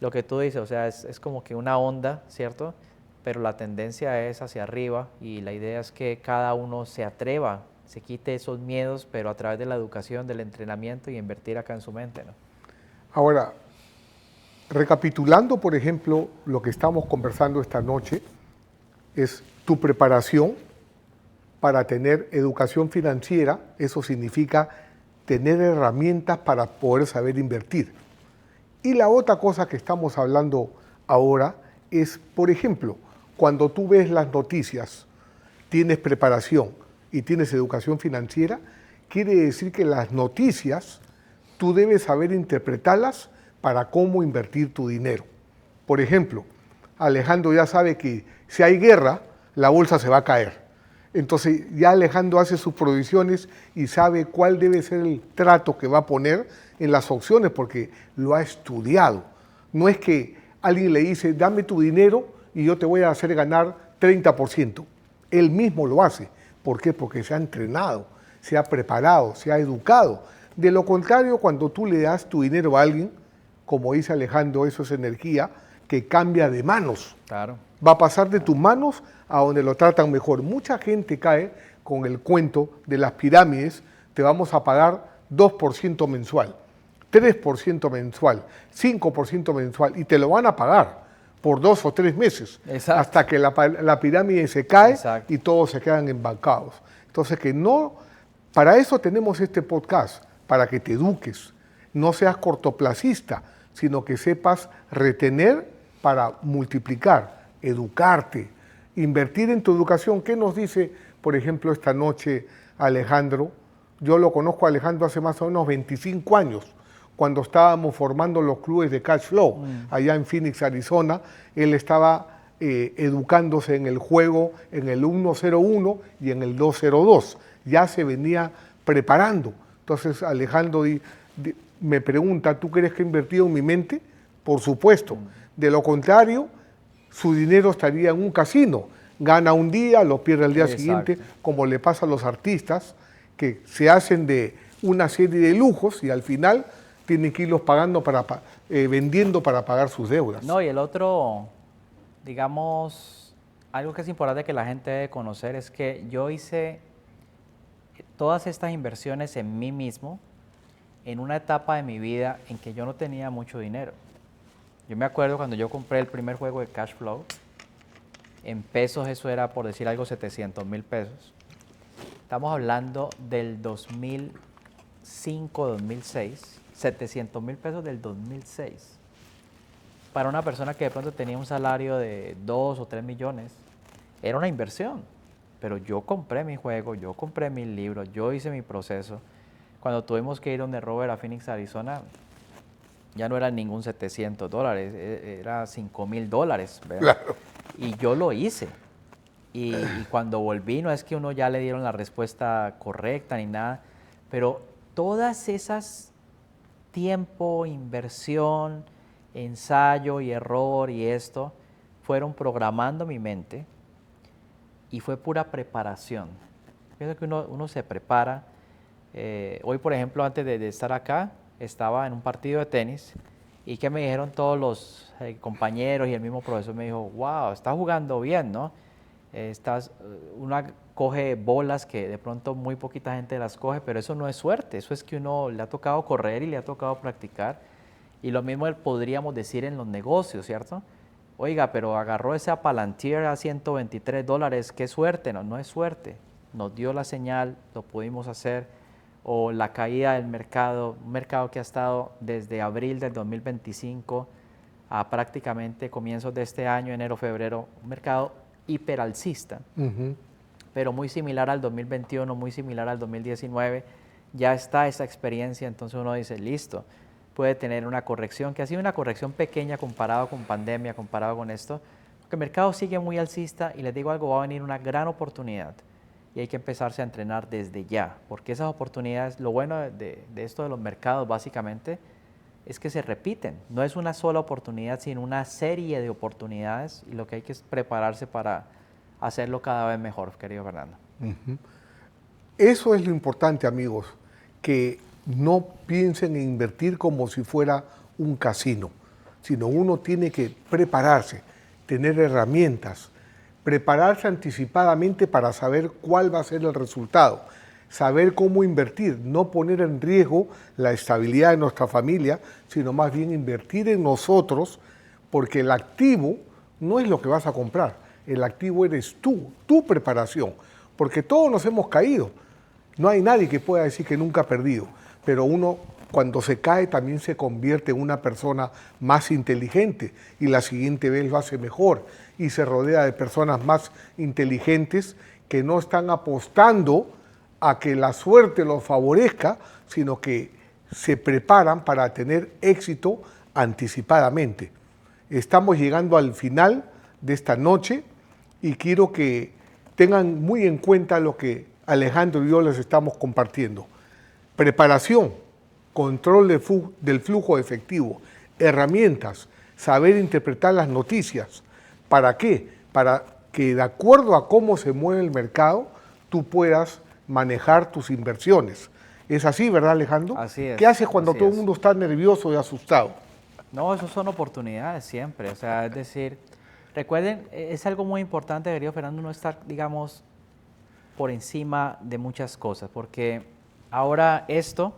lo que tú dices, o sea, es como que una onda, ¿cierto? Pero la tendencia es hacia arriba y la idea es que cada uno se atreva, se quite esos miedos, pero a través de la educación, del entrenamiento y invertir acá en su mente, ¿no? Ahora, recapitulando, por ejemplo, lo que estamos conversando esta noche, es tu preparación para tener educación financiera. Eso significa tener herramientas para poder saber invertir. Y la otra cosa que estamos hablando ahora es, por ejemplo, cuando tú ves las noticias, tienes preparación y tienes educación financiera, quiere decir que las noticias tú debes saber interpretarlas para cómo invertir tu dinero. Por ejemplo, Alejandro ya sabe que si hay guerra, la bolsa se va a caer. Entonces ya Alejandro hace sus provisiones y sabe cuál debe ser el trato que va a poner en las opciones porque lo ha estudiado. No es que alguien le dice, dame tu dinero y yo te voy a hacer ganar 30%. Él mismo lo hace. ¿Por qué? Porque se ha entrenado, se ha preparado, se ha educado. De lo contrario, cuando tú le das tu dinero a alguien, como dice Alejandro, eso es energía que cambia de manos. Claro. Va a pasar de tus manos a donde lo tratan mejor. Mucha gente cae con el cuento de las pirámides, te vamos a pagar 2% mensual, 3% mensual, 5% mensual, y te lo van a pagar por 2 o 3 meses, Exacto. hasta que la pirámide se cae. Exacto. Y todos se quedan embancados. Entonces, que no, para eso tenemos este podcast, para que te eduques, no seas cortoplacista, sino que sepas retener para multiplicar, educarte, invertir en tu educación. ¿Qué nos dice, por ejemplo, esta noche Alejandro? Yo lo conozco a Alejandro hace más o menos 25 años, cuando estábamos formando los clubes de Cash Flow, allá en Phoenix, Arizona. Él estaba educándose en el juego, en el 101 y en el 202. Ya se venía preparando. Entonces Alejandro me pregunta, ¿tú crees que he invertido en mi mente? Por supuesto. De lo contrario, su dinero estaría en un casino. Gana un día, lo pierde al día siguiente, como le pasa a los artistas que se hacen de una serie de lujos y al final tienen que irlos pagando vendiendo para pagar sus deudas. No, y el otro, digamos, algo que es importante que la gente debe conocer es que yo hice todas estas inversiones en mí mismo en una etapa de mi vida en que yo no tenía mucho dinero. Yo me acuerdo cuando yo compré el primer juego de Cash Flow, en pesos eso era, por decir algo, 700,000 pesos. Estamos hablando del 2005, 2006, 700,000 pesos del 2006. Para una persona que de pronto tenía un salario de 2 o 3 millones, era una inversión. Pero yo compré mi juego, yo compré mis libros, yo hice mi proceso. Cuando tuvimos que ir donde Robert a Phoenix, Arizona, ya no era ningún $700, era $5,000, ¿verdad? Claro. Y yo lo hice. Y cuando volví, no es que uno ya le dieron la respuesta correcta ni nada, pero todas esas tiempo, inversión, ensayo y error y esto, fueron programando mi mente y fue pura preparación. Pienso que uno se prepara. Hoy, por ejemplo, antes de estar acá, estaba en un partido de tenis y que me dijeron todos los compañeros y el mismo profesor me dijo, wow, estás jugando bien, ¿no? Una coge bolas que de pronto muy poquita gente las coge, pero eso no es suerte, eso es que uno le ha tocado correr y le ha tocado practicar. Y lo mismo podríamos decir en los negocios, ¿cierto? Oiga, pero agarró ese Palantir a $123, qué suerte, no, no es suerte. Nos dio la señal, lo pudimos hacer. O la caída del mercado, un mercado que ha estado desde abril del 2025 a prácticamente comienzos de este año, enero, febrero, un mercado hiperalcista, pero muy similar al 2021, muy similar al 2019, ya está esa experiencia, entonces uno dice, listo, puede tener una corrección, que ha sido una corrección pequeña comparado con pandemia, comparado con esto, porque el mercado sigue muy alcista y les digo algo, va a venir una gran oportunidad y hay que empezarse a entrenar desde ya, porque esas oportunidades, lo bueno de esto de los mercados básicamente, es que se repiten, no es una sola oportunidad, sino una serie de oportunidades y lo que hay que es prepararse para hacerlo cada vez mejor, querido Fernando. Eso es lo importante, amigos, que no piensen en invertir como si fuera un casino, sino uno tiene que prepararse, tener herramientas, prepararse anticipadamente para saber cuál va a ser el resultado, saber cómo invertir, no poner en riesgo la estabilidad de nuestra familia, sino más bien invertir en nosotros, porque el activo no es lo que vas a comprar, el activo eres tú, tu preparación, porque todos nos hemos caído. No hay nadie que pueda decir que nunca ha perdido, pero uno cuando se cae también se convierte en una persona más inteligente y la siguiente vez lo hace mejor y se rodea de personas más inteligentes que no están apostando a que la suerte los favorezca, sino que se preparan para tener éxito anticipadamente. Estamos llegando al final de esta noche y quiero que tengan muy en cuenta lo que Alejandro y yo les estamos compartiendo. Preparación, control del flujo efectivo, herramientas, saber interpretar las noticias. ¿Para qué? Para que de acuerdo a cómo se mueve el mercado, tú puedas manejar tus inversiones. ¿Es así, verdad, Alejandro? Así es. ¿Qué haces cuando así todo el es. mundo está nervioso y asustado? No, eso son oportunidades siempre, o sea, es decir, recuerden, es algo muy importante, querido Fernando, no estar, digamos, por encima de muchas cosas, porque ahora esto,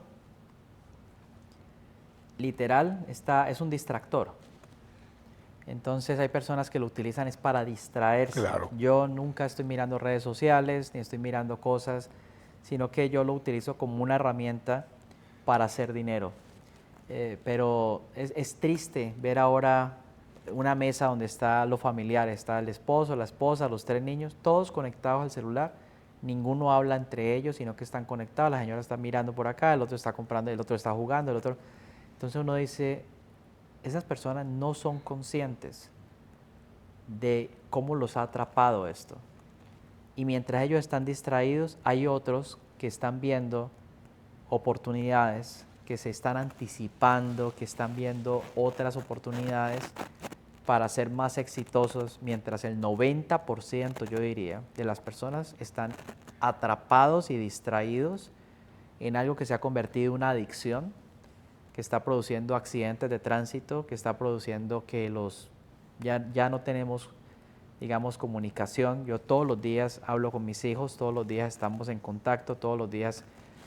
literal, es un distractor. Entonces hay personas que lo utilizan es para distraerse. Claro. Yo nunca estoy mirando redes sociales, ni estoy mirando cosas, sino que yo lo utilizo como una herramienta para hacer dinero. Pero es triste ver ahora una mesa donde está lo familiar, está el esposo, la esposa, los 3 niños, todos conectados al celular, ninguno habla entre ellos, sino que están conectados, la señora está mirando por acá, el otro está comprando, el otro está jugando, el otro... Entonces uno dice, esas personas no son conscientes de cómo los ha atrapado esto. Y mientras ellos están distraídos, hay otros que están viendo oportunidades, que se están anticipando, que están viendo otras oportunidades para ser más exitosos, mientras el 90%, yo diría, de las personas están atrapados y distraídos en algo que se ha convertido en una adicción, que está produciendo accidentes de tránsito, que está produciendo que ya no tenemos, digamos, comunicación. Yo todos los días hablo con mis hijos, todos los días estamos en contacto, todos los días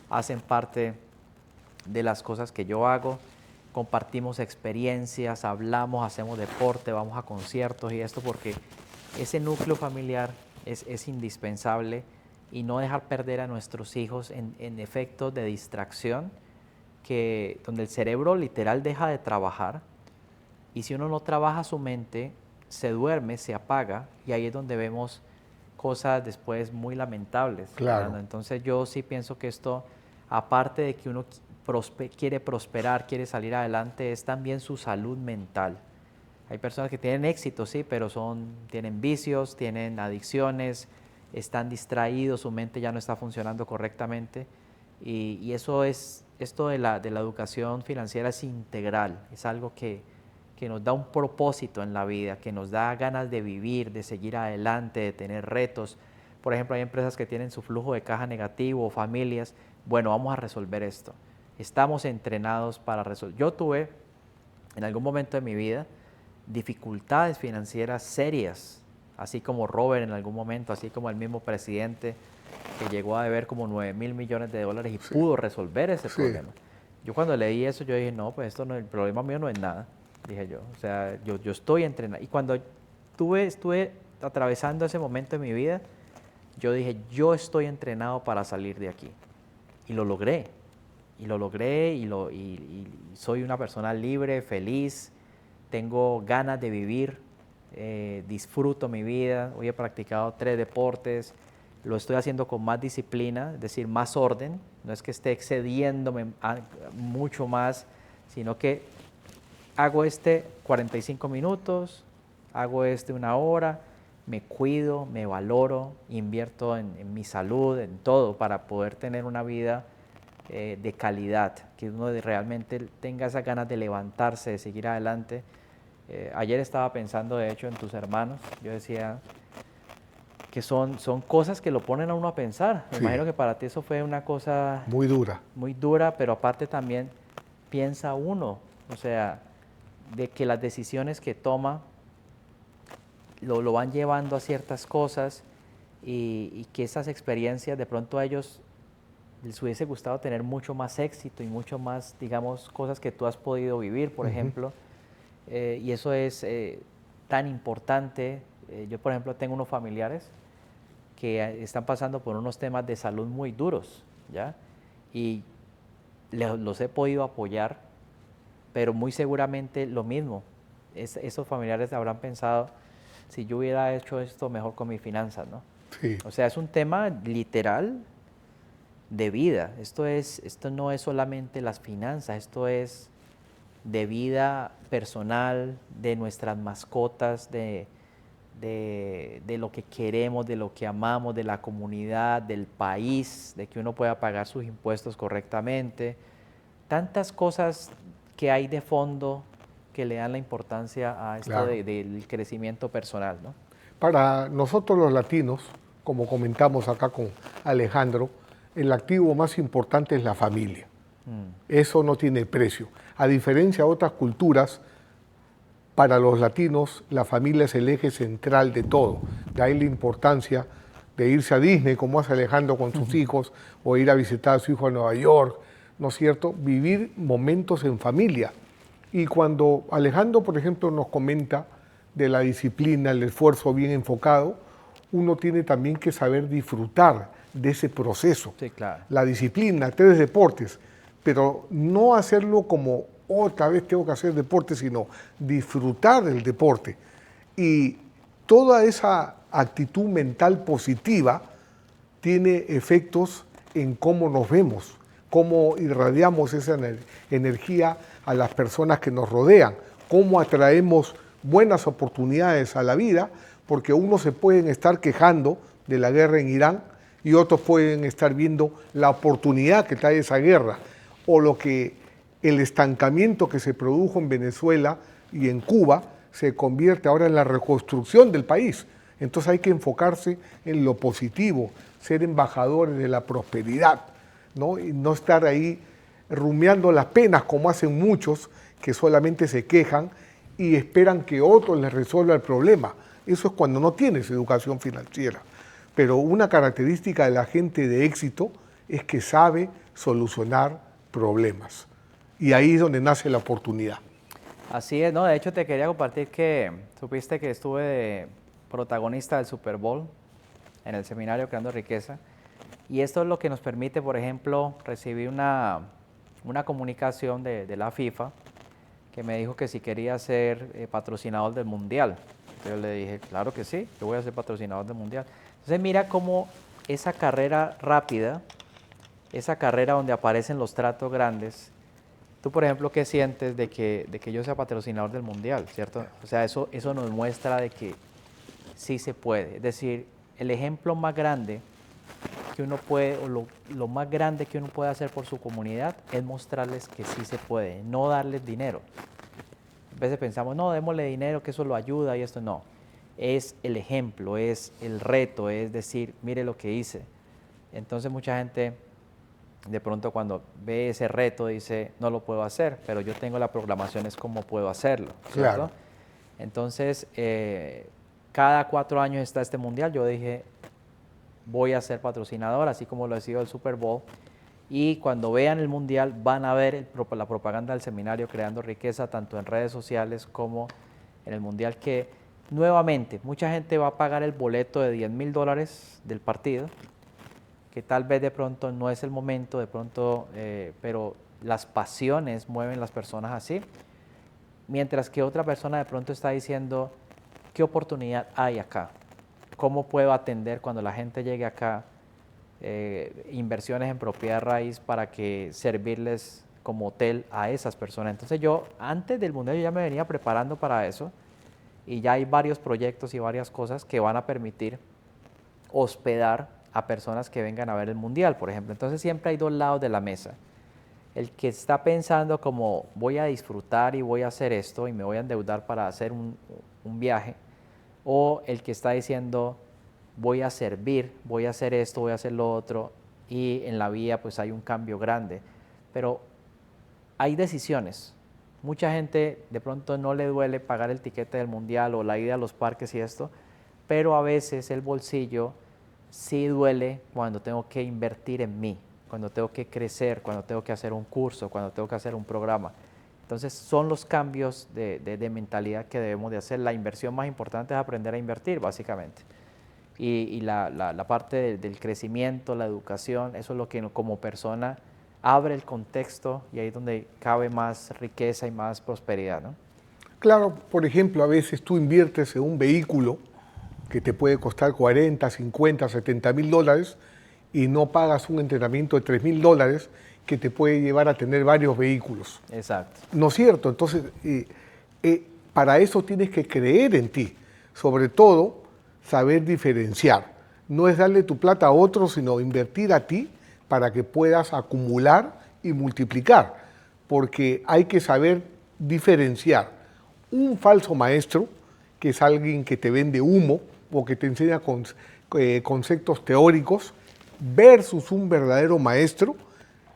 hacen parte de las cosas que yo hago, compartimos experiencias, hablamos, hacemos deporte, vamos a conciertos y esto porque ese núcleo familiar es indispensable y no dejar perder a nuestros hijos en efectos de distracción, donde el cerebro literal deja de trabajar y si uno no trabaja su mente, se duerme, se apaga y ahí es donde vemos cosas después muy lamentables. Claro. Entonces yo sí pienso que esto, aparte de que uno quiere prosperar, quiere salir adelante, es también su salud mental. Hay personas que tienen éxito, sí, pero tienen vicios, tienen adicciones, están distraídos, su mente ya no está funcionando correctamente y eso es esto de la educación financiera es integral, es algo que nos da un propósito en la vida, que nos da ganas de vivir, de seguir adelante, de tener retos. Por ejemplo, hay empresas que tienen su flujo de caja negativo o familias. Bueno, vamos a resolver esto. Estamos entrenados para resolver. Yo tuve en algún momento de mi vida dificultades financieras serias, así como Robert en algún momento, así como el mismo presidente que llegó a deber como 9.000 millones de dólares y pudo resolver ese problema. Yo cuando leí eso, yo dije, no, pues esto no, el problema mío no es nada, dije yo. O sea, yo estoy entrenado. Y cuando estuve atravesando ese momento de mi vida, yo dije, yo estoy entrenado para salir de aquí. Y lo logré. Y lo logré y soy una persona libre, feliz, tengo ganas de vivir, disfruto mi vida. Hoy he practicado 3 deportes, lo estoy haciendo con más disciplina, es decir, más orden. No es que esté excediéndome mucho más, sino que hago 45 minutos, hago 1 hora, me cuido, me valoro, invierto en mi salud, en todo, para poder tener una vida de calidad, que uno realmente tenga esas ganas de levantarse, de seguir adelante. Ayer estaba pensando, de hecho, en tus hermanos. Yo decía que son cosas que lo ponen a uno a pensar. Me imagino que para ti eso fue una cosa muy dura, pero aparte también piensa uno, o sea, de que las decisiones que toma lo van llevando a ciertas cosas y que esas experiencias de pronto a ellos les hubiese gustado tener mucho más éxito y mucho más, digamos, cosas que tú has podido vivir, por ejemplo, y eso es tan importante. Yo, por ejemplo, tengo unos familiares que están pasando por unos temas de salud muy duros, ¿ya? Y los he podido apoyar, pero muy seguramente lo mismo. Esos familiares habrán pensado, si yo hubiera hecho esto mejor con mis finanzas, ¿no? Sí. O sea, es un tema literal de vida. Esto no es solamente las finanzas, esto es de vida personal, de nuestras mascotas, de lo que queremos, de lo que amamos, de la comunidad, del país, de que uno pueda pagar sus impuestos correctamente. Tantas cosas que hay de fondo que le dan la importancia a esto del crecimiento personal, ¿no? Para nosotros los latinos, como comentamos acá con Alejandro, el activo más importante es la familia. Eso no tiene precio. A diferencia de otras culturas, para los latinos la familia es el eje central de todo. De ahí la importancia de irse a Disney, como hace Alejandro con sus hijos, o ir a visitar a su hijo a Nueva York, ¿no es cierto? Vivir momentos en familia. Y cuando Alejandro, por ejemplo, nos comenta de la disciplina, el esfuerzo bien enfocado, uno tiene también que saber disfrutar de ese proceso. Sí, claro. La disciplina, 3 deportes, pero no hacerlo como otra vez tengo que hacer deporte, sino disfrutar del deporte. Y toda esa actitud mental positiva tiene efectos en cómo nos vemos, cómo irradiamos esa energía a las personas que nos rodean, cómo atraemos buenas oportunidades a la vida, porque unos se pueden estar quejando de la guerra en Irán y otros pueden estar viendo la oportunidad que trae esa guerra, o el estancamiento que se produjo en Venezuela y en Cuba se convierte ahora en la reconstrucción del país. Entonces hay que enfocarse en lo positivo, ser embajadores de la prosperidad, ¿no? Y no estar ahí rumiando las penas como hacen muchos que solamente se quejan y esperan que otro les resuelva el problema. Eso es cuando no tienes educación financiera. Pero una característica de la gente de éxito es que sabe solucionar problemas. Y ahí es donde nace la oportunidad. Así es, ¿no? De hecho, te quería compartir que supiste que estuve de protagonista del Super Bowl en el seminario Creando Riqueza. Y esto es lo que nos permite, por ejemplo, recibir una comunicación de la FIFA que me dijo que si quería ser patrocinador del Mundial. Yo le dije, claro que sí, yo voy a ser patrocinador del Mundial. Entonces mira cómo esa carrera rápida, esa carrera donde aparecen los tratos grandes, tú, por ejemplo, ¿qué sientes de que yo sea patrocinador del Mundial, cierto? O sea, eso nos muestra de que sí se puede. Es decir, el ejemplo más grande que uno puede, o lo más grande que uno puede hacer por su comunidad es mostrarles que sí se puede, no darles dinero. A veces pensamos, no, démosle dinero, que eso lo ayuda y esto no. Es el ejemplo, es el reto, es decir, mire lo que hice. Entonces mucha gente de pronto cuando ve ese reto dice, no lo puedo hacer, pero yo tengo la programación, es cómo puedo hacerlo, ¿cierto? Claro. Entonces, cada 4 años está este mundial, yo dije, voy a ser patrocinador, así como lo ha sido el Super Bowl, y cuando vean el mundial van a ver la propaganda del seminario Creando Riqueza, tanto en redes sociales como en el mundial, que nuevamente mucha gente va a pagar el boleto de $10,000 del partido, que tal vez de pronto no es el momento, de pronto, pero las pasiones mueven las personas así, mientras que otra persona de pronto está diciendo, ¿qué oportunidad hay acá? ¿Cómo puedo atender cuando la gente llegue acá? Inversiones en propiedad raíz para que servirles como hotel a esas personas. Entonces yo, antes del mundial, yo ya me venía preparando para eso y ya hay varios proyectos y varias cosas que van a permitir hospedar a personas que vengan a ver el mundial, por ejemplo. Entonces siempre hay dos lados de la mesa. El que está pensando como voy a disfrutar y voy a hacer esto y me voy a endeudar para hacer un viaje, o el que está diciendo voy a servir, voy a hacer esto, voy a hacer lo otro, y en la vida pues hay un cambio grande. Pero hay decisiones. Mucha gente de pronto no le duele pagar el tiquete del mundial o la ida a los parques y esto, pero a veces el bolsillo sí duele cuando tengo que invertir en mí, cuando tengo que crecer, cuando tengo que hacer un curso, cuando tengo que hacer un programa. Entonces son los cambios de mentalidad que debemos de hacer. La inversión más importante es aprender a invertir, básicamente. Y la parte del crecimiento, la educación, eso es lo que como persona abre el contexto y ahí es donde cabe más riqueza y más prosperidad, ¿no? Claro, por ejemplo, a veces tú inviertes en un vehículo que te puede costar 40, 50, 70 mil dólares y no pagas un entrenamiento de 3 mil dólares que te puede llevar a tener varios vehículos. Exacto. ¿No es cierto? Entonces, para eso tienes que creer en ti. Sobre todo, saber diferenciar. No es darle tu plata a otros, sino invertir a ti para que puedas acumular y multiplicar. Porque hay que saber diferenciar un falso maestro, que es alguien que te vende humo o que te enseña conceptos teóricos, versus un verdadero maestro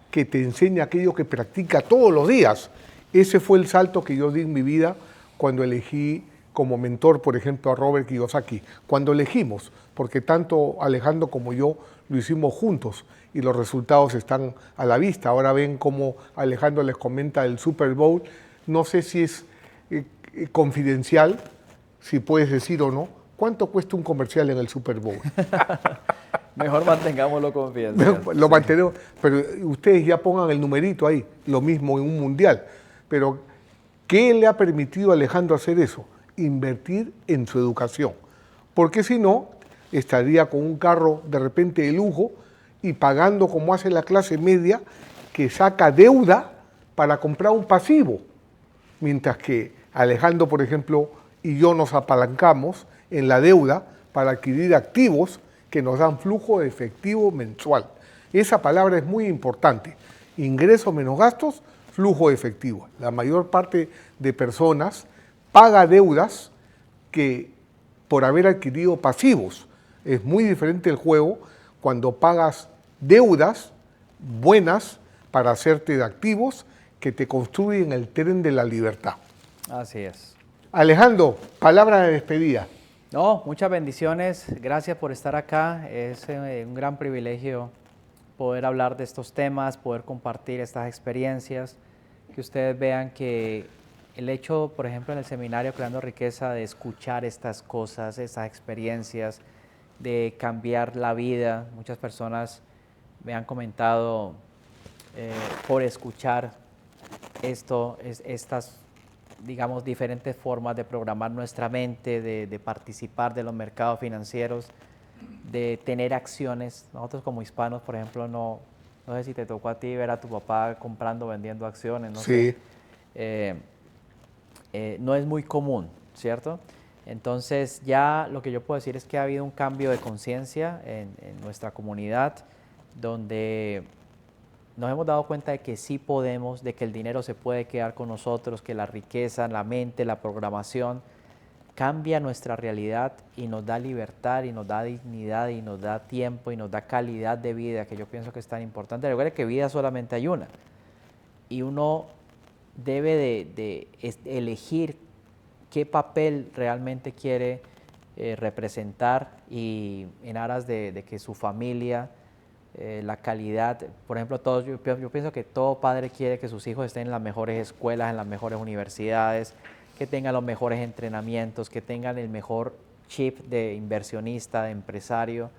que te enseña aquello que practica todos los días. Ese fue el salto que yo di en mi vida cuando elegí como mentor, por ejemplo, a Robert Kiyosaki. Cuando elegimos, porque tanto Alejandro como yo lo hicimos juntos y los resultados están a la vista. Ahora ven cómo Alejandro les comenta del Super Bowl. No sé si es confidencial, si puedes decir o no. ¿Cuánto cuesta un comercial en el Super Bowl? Mejor mantengámoslo confidencial. Lo mantenemos, pero ustedes ya pongan el numerito ahí, lo mismo en un mundial. Pero, ¿qué le ha permitido a Alejandro hacer eso? Invertir en su educación. Porque si no, estaría con un carro de repente de lujo y pagando como hace la clase media, que saca deuda para comprar un pasivo. Mientras que Alejandro, por ejemplo, y yo nos apalancamos en la deuda para adquirir activos que nos dan flujo de efectivo mensual. Esa palabra es muy importante. Ingresos menos gastos, flujo de efectivo. La mayor parte de personas paga deudas que por haber adquirido pasivos. Es muy diferente el juego cuando pagas deudas buenas para hacerte de activos que te construyen el tren de la libertad. Así es. Alejandro, palabra de despedida. No, muchas bendiciones. Gracias por estar acá. Es un gran privilegio poder hablar de estos temas, poder compartir estas experiencias, que ustedes vean que el hecho, por ejemplo, en el seminario Creando Riqueza, de escuchar estas cosas, estas experiencias, de cambiar la vida. Muchas personas me han comentado por escuchar estas, digamos, diferentes formas de programar nuestra mente, de participar de los mercados financieros, de tener acciones. Nosotros como hispanos, por ejemplo, no sé si te tocó a ti ver a tu papá comprando, vendiendo acciones, no Sí. sé. No es muy común, ¿cierto? Entonces ya lo que yo puedo decir es que ha habido un cambio de conciencia en nuestra comunidad, donde nos hemos dado cuenta de que sí podemos, de que el dinero se puede quedar con nosotros, que la riqueza, la mente, la programación cambia nuestra realidad y nos da libertad y nos da dignidad y nos da tiempo y nos da calidad de vida, que yo pienso que es tan importante. Recuerda que vida solamente hay una y uno debe de elegir qué papel realmente quiere representar y en aras de que su familia, la calidad, por ejemplo, yo pienso que todo padre quiere que sus hijos estén en las mejores escuelas, en las mejores universidades, que tengan los mejores entrenamientos, que tengan el mejor chip de inversionista, de empresario,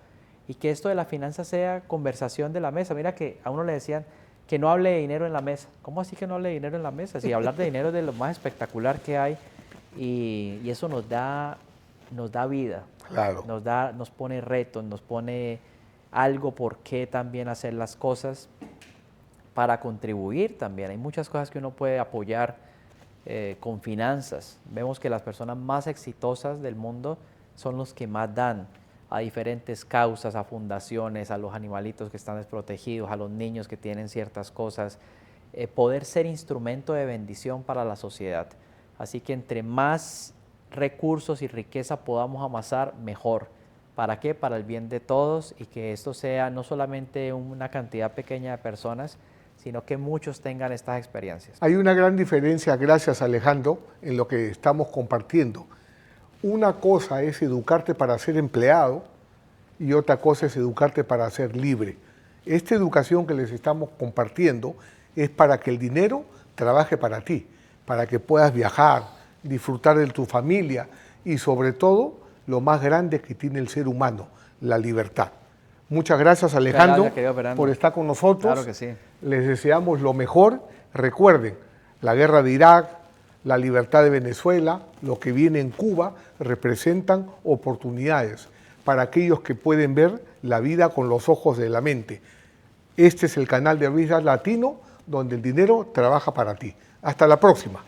y que esto de la finanza sea conversación de la mesa. Mira que a uno le decían que no hable de dinero en la mesa. ¿Cómo así que no hable de dinero en la mesa? Si hablar de dinero es de lo más espectacular que hay, y eso nos da vida, Claro. nos pone retos, nos pone algo por qué también hacer las cosas para contribuir también. Hay muchas cosas que uno puede apoyar con finanzas. Vemos que las personas más exitosas del mundo son los que más dan a diferentes causas, a fundaciones, a los animalitos que están desprotegidos, a los niños que tienen ciertas cosas. Poder ser instrumento de bendición para la sociedad. Así que entre más recursos y riqueza podamos amasar, mejor. ¿Para qué? Para el bien de todos y que esto sea no solamente una cantidad pequeña de personas, sino que muchos tengan estas experiencias. Hay una gran diferencia, gracias Alejandro, en lo que estamos compartiendo. Una cosa es educarte para ser empleado y otra cosa es educarte para ser libre. Esta educación que les estamos compartiendo es para que el dinero trabaje para ti, para que puedas viajar, disfrutar de tu familia y sobre todo lo más grande que tiene el ser humano, la libertad. Muchas gracias Alejandro por estar con nosotros. Claro que sí. Les deseamos lo mejor. Recuerden, la guerra de Irak, la libertad de Venezuela, lo que viene en Cuba, representan oportunidades para aquellos que pueden ver la vida con los ojos de la mente. Este es el canal de Ruiz Latino, donde el dinero trabaja para ti. Hasta la próxima.